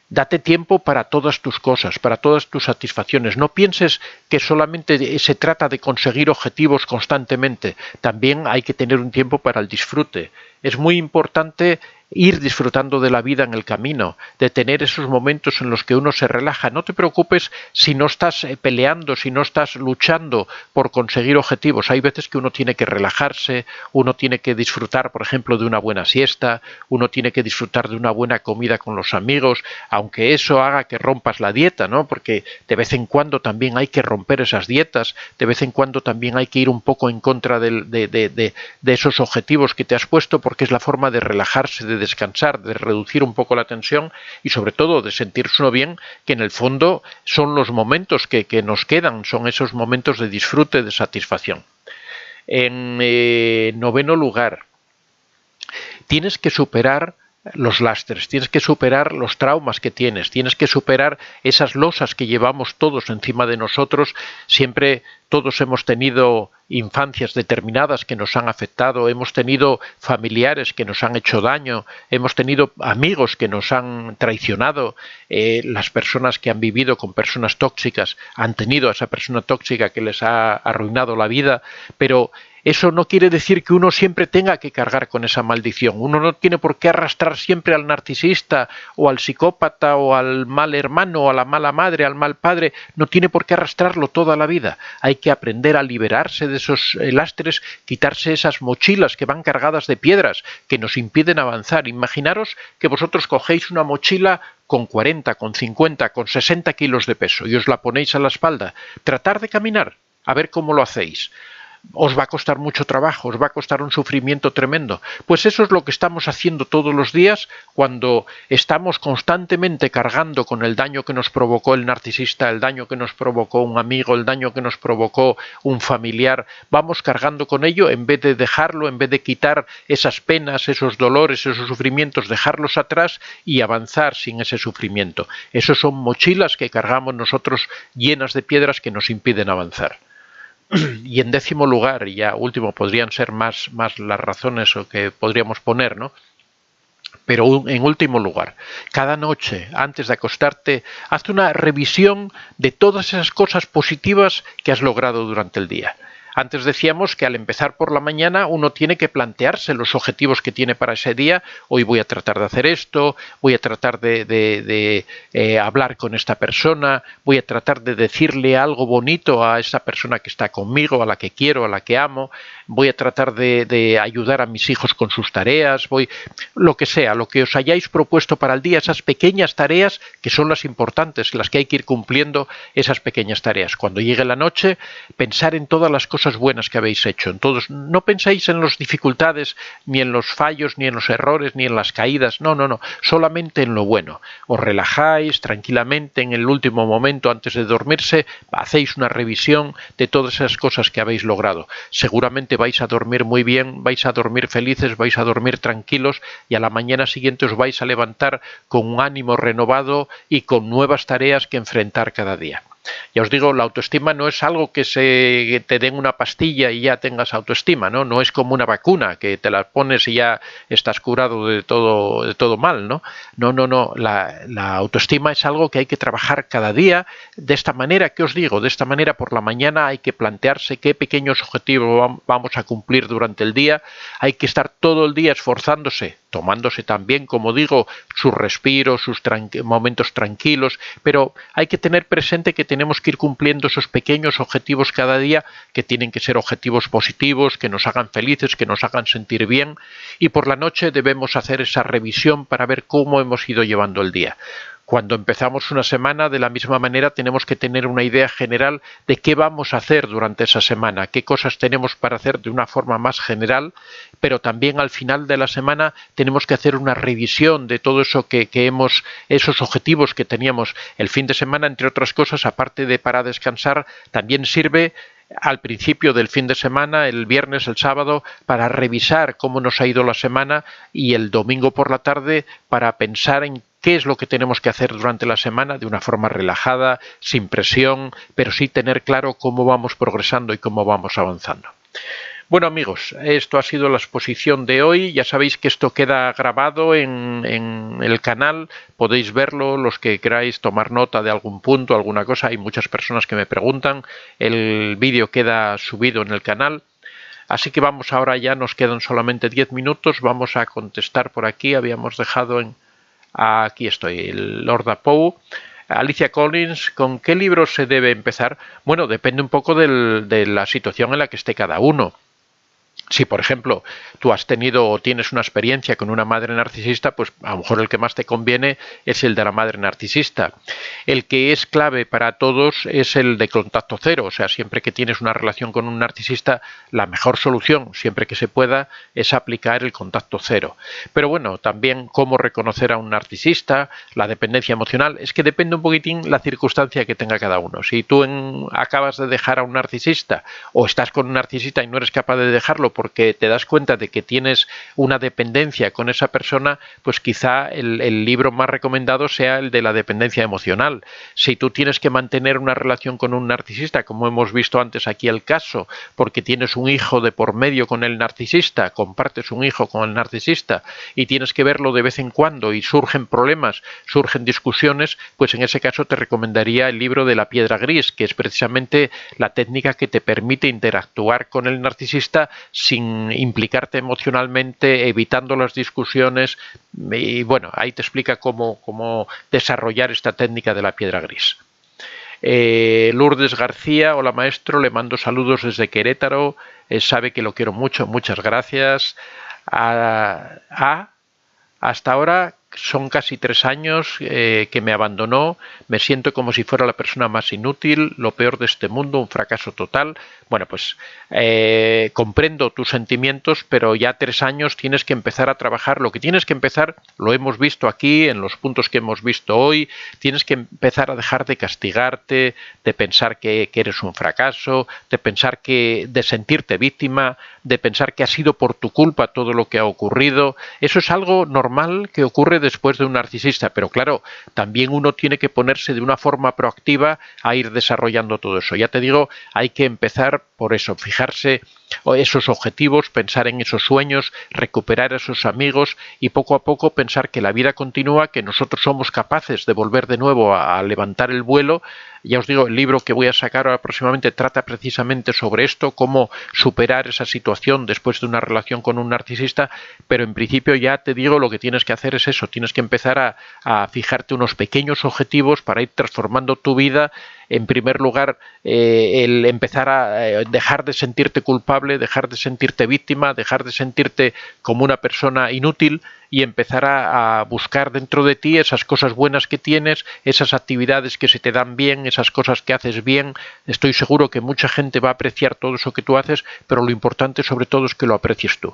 Date tiempo para todas tus cosas, para todas tus satisfacciones. No pienses que solamente se trata de conseguir objetivos constantemente. También hay que tener un tiempo para el disfrute. Es muy importante ir disfrutando de la vida en el camino, de tener esos momentos en los que uno se relaja. No te preocupes si no estás peleando, si no estás luchando por conseguir objetivos. Hay veces que uno tiene que relajarse, uno tiene que disfrutar, por ejemplo, de una buena siesta, uno tiene que disfrutar de una buena comida con los amigos, aunque eso haga que rompas la dieta, ¿no? Porque de vez en cuando también hay que romper esas dietas, de vez en cuando también hay que ir un poco en contra de esos objetivos que te has puesto, porque es la forma de relajarse, de descansar, de reducir un poco la tensión y sobre todo de sentirse uno bien, que en el fondo son los momentos que nos quedan, son esos momentos de disfrute, de satisfacción. En noveno lugar, tienes que superar los lastres, tienes que superar los traumas que tienes que superar esas losas que llevamos todos encima de nosotros. Siempre todos hemos tenido infancias determinadas que nos han afectado, hemos tenido familiares que nos han hecho daño, hemos tenido amigos que nos han traicionado, las personas que han vivido con personas tóxicas han tenido a esa persona tóxica que les ha arruinado la vida, pero eso no quiere decir que uno siempre tenga que cargar con esa maldición. Uno no tiene por qué arrastrar siempre al narcisista o al psicópata o al mal hermano o a la mala madre, al mal padre. No tiene por qué arrastrarlo toda la vida. Hay que aprender a liberarse de esos lastres, quitarse esas mochilas que van cargadas de piedras que nos impiden avanzar. Imaginaros que vosotros cogéis una mochila con 40, con 50, con 60 kilos de peso y os la ponéis a la espalda. Tratar de caminar, a ver cómo lo hacéis. Os va a costar mucho trabajo, os va a costar un sufrimiento tremendo. Pues eso es lo que estamos haciendo todos los días cuando estamos constantemente cargando con el daño que nos provocó el narcisista, el daño que nos provocó un amigo, el daño que nos provocó un familiar. Vamos cargando con ello en vez de dejarlo, en vez de quitar esas penas, esos dolores, esos sufrimientos, dejarlos atrás y avanzar sin ese sufrimiento. Esos son mochilas que cargamos nosotros llenas de piedras que nos impiden avanzar. Y en décimo lugar, y ya último, podrían ser más las razones o que podríamos poner, ¿no? Pero en último lugar, cada noche, antes de acostarte, haz una revisión de todas esas cosas positivas que has logrado durante el día. Antes decíamos que al empezar por la mañana uno tiene que plantearse los objetivos que tiene para ese día. Hoy voy a tratar de hacer esto, voy a tratar de hablar con esta persona, voy a tratar de decirle algo bonito a esa persona que está conmigo, a la que quiero, a la que amo, voy a tratar de ayudar a mis hijos con sus tareas, lo que sea, lo que os hayáis propuesto para el día, esas pequeñas tareas que son las importantes, las que hay que ir cumpliendo, esas pequeñas tareas. Cuando llegue la noche, pensar en todas las cosas buenas que habéis hecho. No penséis en las dificultades, ni en los fallos, ni en los errores, ni en las caídas. No, solamente en lo bueno. Os relajáis tranquilamente en el último momento antes de dormirse, hacéis una revisión de todas esas cosas que habéis logrado. Seguramente vais a dormir muy bien, vais a dormir felices, vais a dormir tranquilos y a la mañana siguiente os vais a levantar con un ánimo renovado y con nuevas tareas que enfrentar cada día. Ya os digo, la autoestima no es algo que te den una pastilla y ya tengas autoestima, ¿no? No es como una vacuna que te la pones y ya estás curado de todo mal, ¿no? No. La autoestima es algo que hay que trabajar cada día de esta manera que os digo, de esta manera por la mañana hay que plantearse qué pequeños objetivos vamos a cumplir durante el día, hay que estar todo el día esforzándose, tomándose también, como digo, sus respiros, sus momentos tranquilos, pero hay que tener presente que tenemos que ir cumpliendo esos pequeños objetivos cada día, que tienen que ser objetivos positivos, que nos hagan felices, que nos hagan sentir bien, y por la noche debemos hacer esa revisión para ver cómo hemos ido llevando el día. Cuando empezamos una semana, de la misma manera, tenemos que tener una idea general de qué vamos a hacer durante esa semana, qué cosas tenemos para hacer de una forma más general, pero también al final de la semana tenemos que hacer una revisión de todo eso esos objetivos que teníamos el fin de semana, entre otras cosas, aparte de para descansar, también sirve al principio del fin de semana, el viernes, el sábado, para revisar cómo nos ha ido la semana y el domingo por la tarde para pensar en qué es lo que tenemos que hacer durante la semana de una forma relajada, sin presión, pero sí tener claro cómo vamos progresando y cómo vamos avanzando. Bueno amigos, esto ha sido la exposición de hoy. Ya sabéis que esto queda grabado en el canal, podéis verlo, los que queráis tomar nota de algún punto, alguna cosa. Hay muchas personas que me preguntan, el vídeo queda subido en el canal. Así que vamos ahora, ya nos quedan solamente 10 minutos, vamos a contestar por aquí, habíamos dejado aquí estoy, el Lord Apoe. Alicia Collins, ¿con qué libro se debe empezar? Bueno, depende un poco de la situación en la que esté cada uno. Si, por ejemplo, tú has tenido o tienes una experiencia con una madre narcisista, pues a lo mejor el que más te conviene es el de la madre narcisista. El que es clave para todos es el de contacto cero, o sea, siempre que tienes una relación con un narcisista, la mejor solución, siempre que se pueda, es aplicar el contacto cero. Pero bueno, también cómo reconocer a un narcisista, la dependencia emocional, es que depende un poquitín la circunstancia que tenga cada uno. Si tú acabas de dejar a un narcisista o estás con un narcisista y no eres capaz de dejarlo porque te das cuenta de que tienes una dependencia con esa persona, pues quizá el libro más recomendado sea el de la dependencia emocional. Si tú tienes que mantener una relación con un narcisista, como hemos visto antes aquí el caso, porque tienes un hijo de por medio con el narcisista, compartes un hijo con el narcisista y tienes que verlo de vez en cuando y surgen problemas, surgen discusiones, pues en ese caso te recomendaría el libro de La piedra gris, que es precisamente la técnica que te permite interactuar con el narcisista sin implicarte emocionalmente, evitando las discusiones, y bueno, ahí te explica cómo desarrollar esta técnica de la piedra gris. Lourdes García, hola maestro, le mando saludos desde Querétaro, sabe que lo quiero mucho, muchas gracias. Hasta ahora son casi 3 años que me abandonó, me siento como si fuera la persona más inútil, lo peor de este mundo, un fracaso total. Bueno, pues comprendo tus sentimientos, pero ya 3 años tienes que empezar a trabajar. Lo que tienes que empezar, lo hemos visto aquí en los puntos que hemos visto hoy, tienes que empezar a dejar de castigarte, de pensar que eres un fracaso, de sentirte víctima, de pensar que ha sido por tu culpa todo lo que ha ocurrido. Eso es algo normal que ocurre después de un narcisista, pero claro, también uno tiene que ponerse de una forma proactiva a ir desarrollando todo eso. Ya te digo, hay que empezar por eso, fijarse esos objetivos, pensar en esos sueños, recuperar a esos amigos y poco a poco pensar que la vida continúa, que nosotros somos capaces de volver de nuevo a levantar el vuelo. Ya os digo, el libro que voy a sacar ahora próximamente trata precisamente sobre esto, cómo superar esa situación después de una relación con un narcisista, pero en principio ya te digo, lo que tienes que hacer es eso, tienes que empezar a fijarte unos pequeños objetivos para ir transformando tu vida. En primer lugar, el empezar a dejar de sentirte culpable, dejar de sentirte víctima, dejar de sentirte como una persona inútil y empezar a buscar dentro de ti esas cosas buenas que tienes, esas actividades que se te dan bien, esas cosas que haces bien. Estoy seguro que mucha gente va a apreciar todo eso que tú haces, pero lo importante sobre todo es que lo aprecies tú.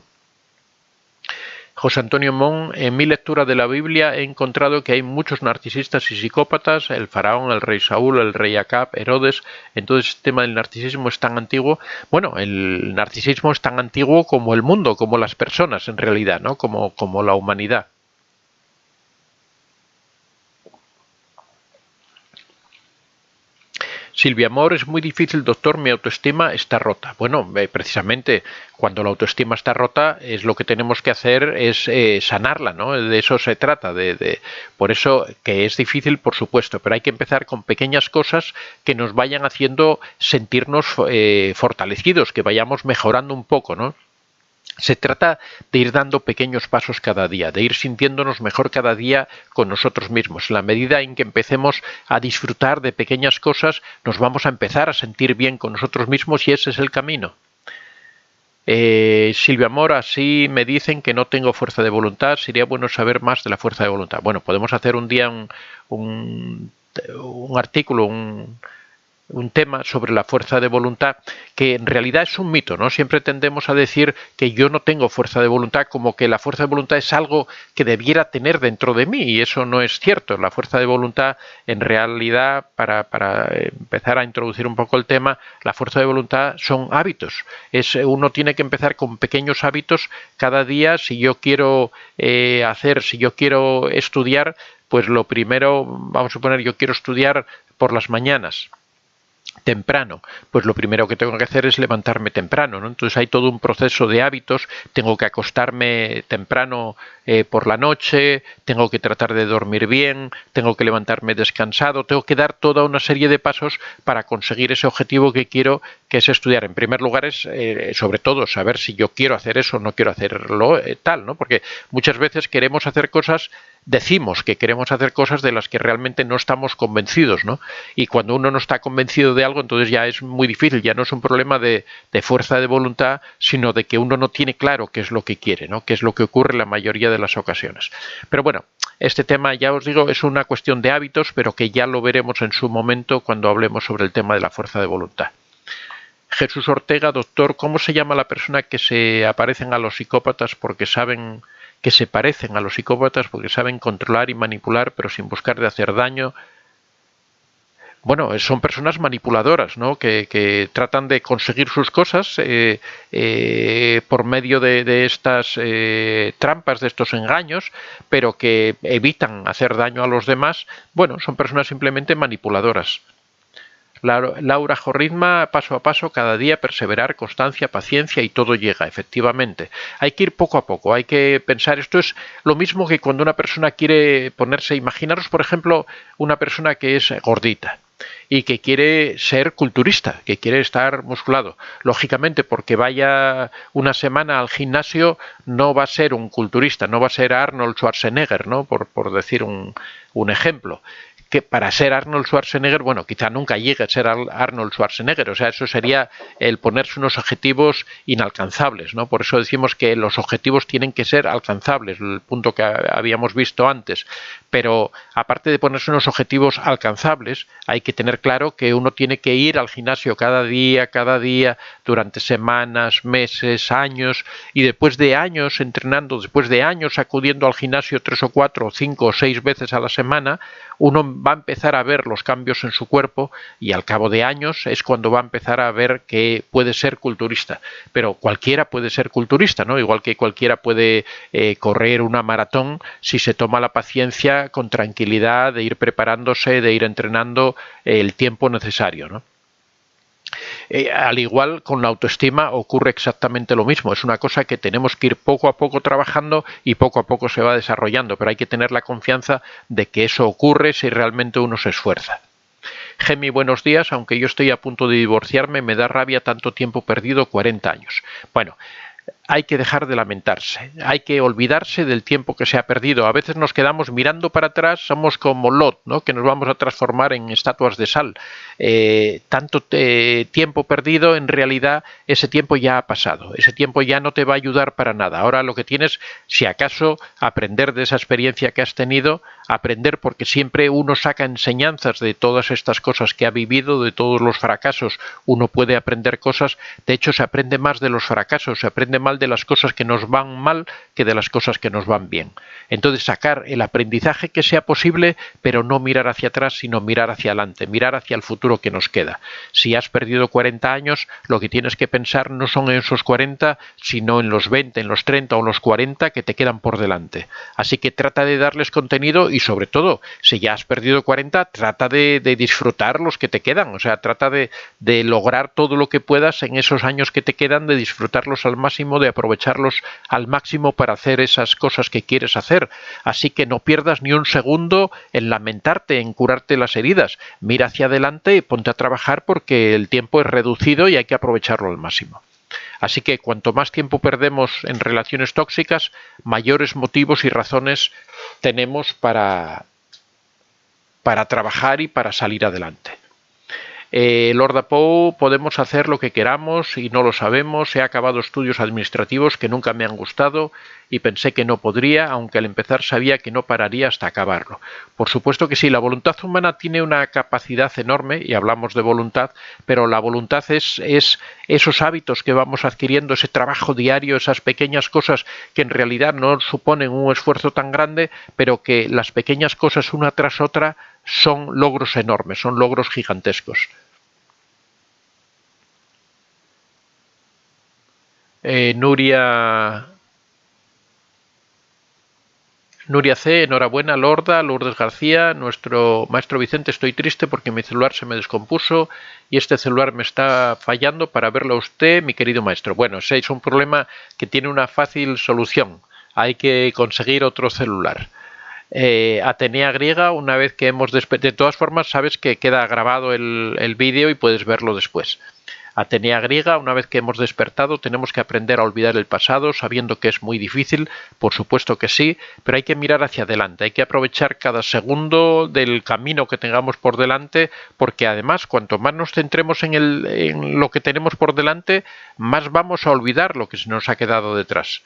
José Antonio Mon, en mi lectura de la Biblia he encontrado que hay muchos narcisistas y psicópatas, el faraón, el rey Saúl, el rey Acab, Herodes. Entonces el tema del narcisismo es tan antiguo. Bueno, el narcisismo es tan antiguo como el mundo, como las personas en realidad, ¿no? Como la humanidad. Silvia Amor, es muy difícil, doctor, mi autoestima está rota. Bueno, precisamente cuando la autoestima está rota, es lo que tenemos que hacer es sanarla, ¿no? De eso se trata. Por eso que es difícil, por supuesto, pero hay que empezar con pequeñas cosas que nos vayan haciendo sentirnos fortalecidos, que vayamos mejorando un poco, ¿no? Se trata de ir dando pequeños pasos cada día, de ir sintiéndonos mejor cada día con nosotros mismos. En la medida en que empecemos a disfrutar de pequeñas cosas, nos vamos a empezar a sentir bien con nosotros mismos y ese es el camino. Silvia Mora, sí me dicen que no tengo fuerza de voluntad, sería bueno saber más de la fuerza de voluntad. Bueno, podemos hacer un día un artículo, un tema sobre la fuerza de voluntad, que en realidad es un mito, ¿no? Siempre tendemos a decir que yo no tengo fuerza de voluntad, como que la fuerza de voluntad es algo que debiera tener dentro de mí, y eso no es cierto. La fuerza de voluntad, en realidad, para empezar a introducir un poco el tema, la fuerza de voluntad son hábitos. Uno tiene que empezar con pequeños hábitos cada día. Si yo quiero si yo quiero estudiar, pues lo primero, vamos a suponer, yo quiero estudiar por las mañanas, temprano, pues lo primero que tengo que hacer es levantarme temprano, ¿no? Entonces hay todo un proceso de hábitos, tengo que acostarme temprano por la noche, tengo que tratar de dormir bien, tengo que levantarme descansado, tengo que dar toda una serie de pasos para conseguir ese objetivo que quiero, que es estudiar. En primer lugar es, sobre todo, saber si yo quiero hacer eso o no quiero hacerlo tal, ¿no? Porque muchas veces queremos hacer cosas decimos que queremos hacer cosas de las que realmente no estamos convencidos, ¿no? Y cuando uno no está convencido de algo, entonces ya es muy difícil, ya no es un problema de fuerza de voluntad, sino de que uno no tiene claro qué es lo que quiere, ¿no? Que es lo que ocurre en la mayoría de las ocasiones. Pero bueno, este tema, ya os digo, es una cuestión de hábitos, pero que ya lo veremos en su momento cuando hablemos sobre el tema de la fuerza de voluntad. Jesús Ortega, doctor, ¿cómo se llama la persona que se aparecen a los psicópatas porque saben que se parecen a los psicópatas porque saben controlar y manipular pero sin buscar de hacer daño? Bueno, son personas manipuladoras, ¿no? Que tratan de conseguir sus cosas por medio de estas trampas, de estos engaños, pero que evitan hacer daño a los demás. Bueno, son personas simplemente manipuladoras. Laura Jorritma, paso a paso, cada día, perseverar, constancia, paciencia y todo llega, efectivamente. Hay que ir poco a poco, hay que pensar, esto es lo mismo que cuando una persona quiere ponerse, imaginaros por ejemplo una persona que es gordita y que quiere ser culturista, que quiere estar musculado. Lógicamente, porque vaya una semana al gimnasio, no va a ser un culturista, no va a ser Arnold Schwarzenegger, ¿no? Por decir un ejemplo. Que para ser Arnold Schwarzenegger, bueno, quizá nunca llegue a ser Arnold Schwarzenegger, o sea, eso sería el ponerse unos objetivos inalcanzables, ¿no? Por eso decimos que los objetivos tienen que ser alcanzables, el punto que habíamos visto antes, pero aparte de ponerse unos objetivos alcanzables, hay que tener claro que uno tiene que ir al gimnasio cada día, durante semanas, meses, años, y después de años entrenando, después de años acudiendo al gimnasio 3 o 4 o 5 o 6 veces a la semana, uno va a empezar a ver los cambios en su cuerpo y al cabo de años es cuando va a empezar a ver que puede ser culturista. Pero cualquiera puede ser culturista, ¿no? Igual que cualquiera puede correr una maratón si se toma la paciencia con tranquilidad de ir preparándose, de ir entrenando el tiempo necesario, ¿no? Al igual con la autoestima ocurre exactamente lo mismo, es una cosa que tenemos que ir poco a poco trabajando y poco a poco se va desarrollando, pero hay que tener la confianza de que eso ocurre si realmente uno se esfuerza. Gemi, buenos días, aunque yo estoy a punto de divorciarme, me da rabia tanto tiempo perdido, 40 años. Bueno, hay que dejar de lamentarse, hay que olvidarse del tiempo que se ha perdido. A veces nos quedamos mirando para atrás, somos como Lot, ¿no? Que nos vamos a transformar en estatuas de sal. Tanto tiempo perdido, en realidad ese tiempo ya ha pasado, ese tiempo ya no te va a ayudar para nada. Ahora lo que tienes, si acaso, aprender de esa experiencia que has tenido, aprender porque siempre uno saca enseñanzas de todas estas cosas que ha vivido, de todos los fracasos, uno puede aprender cosas, de hecho se aprende más de los fracasos, se aprende más de las cosas que nos van mal que de las cosas que nos van bien. Entonces sacar el aprendizaje que sea posible, pero no mirar hacia atrás, sino mirar hacia adelante, mirar hacia el futuro que nos queda. Si has perdido 40 años, lo que tienes que pensar no son en esos 40, sino en los 20, en los 30 o en los 40 que te quedan por delante. Así que trata de darles contenido y sobre todo, si ya has perdido 40, trata de disfrutar los que te quedan, o sea, trata de lograr todo lo que puedas en esos años que te quedan, de disfrutarlos al máximo, de aprovecharlos al máximo para hacer esas cosas que quieres hacer. Así que no pierdas ni un segundo en lamentarte, en curarte las heridas. Mira hacia adelante y ponte a trabajar porque el tiempo es reducido y hay que aprovecharlo al máximo. Así que cuanto más tiempo perdemos en relaciones tóxicas, mayores motivos y razones tenemos para trabajar y para salir adelante. Lord Apoe, podemos hacer lo que queramos y no lo sabemos. He acabado estudios administrativos que nunca me han gustado y pensé que no podría, aunque al empezar sabía que no pararía hasta acabarlo. Por supuesto que sí, la voluntad humana tiene una capacidad enorme, y hablamos de voluntad, pero la voluntad es esos hábitos que vamos adquiriendo, ese trabajo diario, esas pequeñas cosas que en realidad no suponen un esfuerzo tan grande, pero que las pequeñas cosas una tras otra son logros enormes, son logros gigantescos. Nuria C, enhorabuena, Lorda, Lourdes García, nuestro maestro Vicente, estoy triste porque mi celular se me descompuso y este celular me está fallando para verlo a usted, mi querido maestro. Bueno, ese es un problema que tiene una fácil solución, hay que conseguir otro celular. Atenea Griega, una vez que hemos de todas formas sabes que queda grabado el vídeo y puedes verlo después. Atenea griega, una vez que hemos despertado, tenemos que aprender a olvidar el pasado, sabiendo que es muy difícil, por supuesto que sí, pero hay que mirar hacia adelante, hay que aprovechar cada segundo del camino que tengamos por delante, porque además, cuanto más nos centremos en lo que tenemos por delante, más vamos a olvidar lo que se nos ha quedado detrás.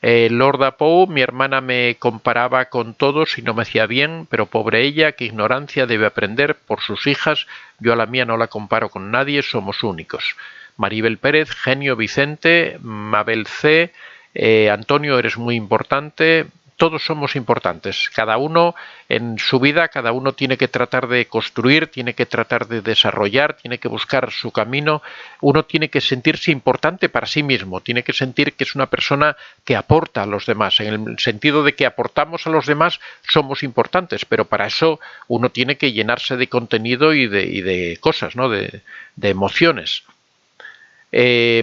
Lord Apoe, mi hermana me comparaba con todos y no me hacía bien, pero pobre ella, qué ignorancia, debe aprender por sus hijas, yo a la mía no la comparo con nadie, somos únicos. Maribel Pérez, genio Vicente, Mabel C, Antonio, eres muy importante, todos somos importantes, cada uno en su vida, cada uno tiene que tratar de construir, tiene que tratar de desarrollar, tiene que buscar su camino, uno tiene que sentirse importante para sí mismo, tiene que sentir que es una persona que aporta a los demás, en el sentido de que aportamos a los demás, somos importantes, pero para eso uno tiene que llenarse de contenido y de cosas, ¿no? de emociones.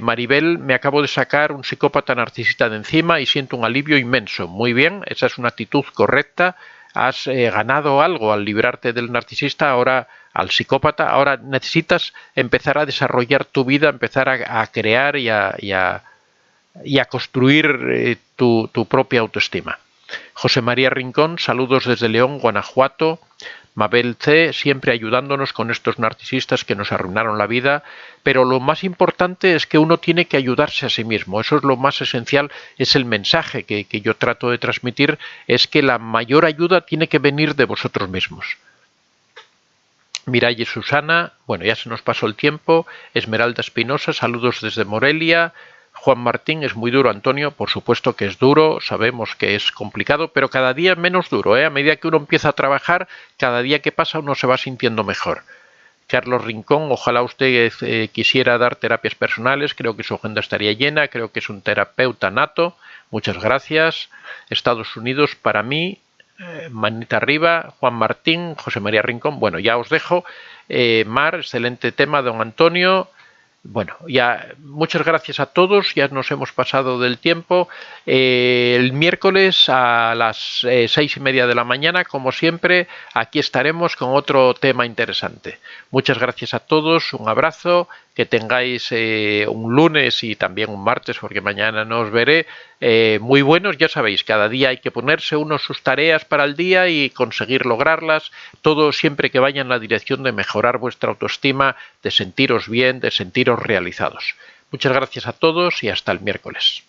Maribel, me acabo de sacar un psicópata narcisista de encima y siento un alivio inmenso. Muy bien, esa es una actitud correcta. Has ganado algo al librarte del narcisista, ahora al psicópata. Ahora necesitas empezar a desarrollar tu vida, empezar a crear y a construir tu propia autoestima. José María Rincón, saludos desde León, Guanajuato. Mabel C, siempre ayudándonos con estos narcisistas que nos arruinaron la vida, pero lo más importante es que uno tiene que ayudarse a sí mismo, eso es lo más esencial, es el mensaje que yo trato de transmitir, es que la mayor ayuda tiene que venir de vosotros mismos. Mireia Susana, bueno, ya se nos pasó el tiempo. Esmeralda Espinosa, saludos desde Morelia. Juan Martín, es muy duro, Antonio, por supuesto que es duro, sabemos que es complicado, pero cada día es menos duro, ¿eh? A medida que uno empieza a trabajar, cada día que pasa uno se va sintiendo mejor. Carlos Rincón, ojalá usted quisiera dar terapias personales, creo que su agenda estaría llena, creo que es un terapeuta nato, muchas gracias. Estados Unidos, para mí, manita arriba. Juan Martín, José María Rincón, bueno, ya os dejo. Mar, excelente tema, don Antonio. Bueno, ya muchas gracias a todos, ya nos hemos pasado del tiempo. El miércoles a las 6:30 de la mañana, como siempre, aquí estaremos con otro tema interesante. Muchas gracias a todos, un abrazo, que tengáis un lunes y también un martes, porque mañana no os veré, muy buenos. Ya sabéis, cada día hay que ponerse uno sus tareas para el día y conseguir lograrlas, todo siempre que vaya en la dirección de mejorar vuestra autoestima, de sentiros bien, de sentiros realizados. Muchas gracias a todos y hasta el miércoles.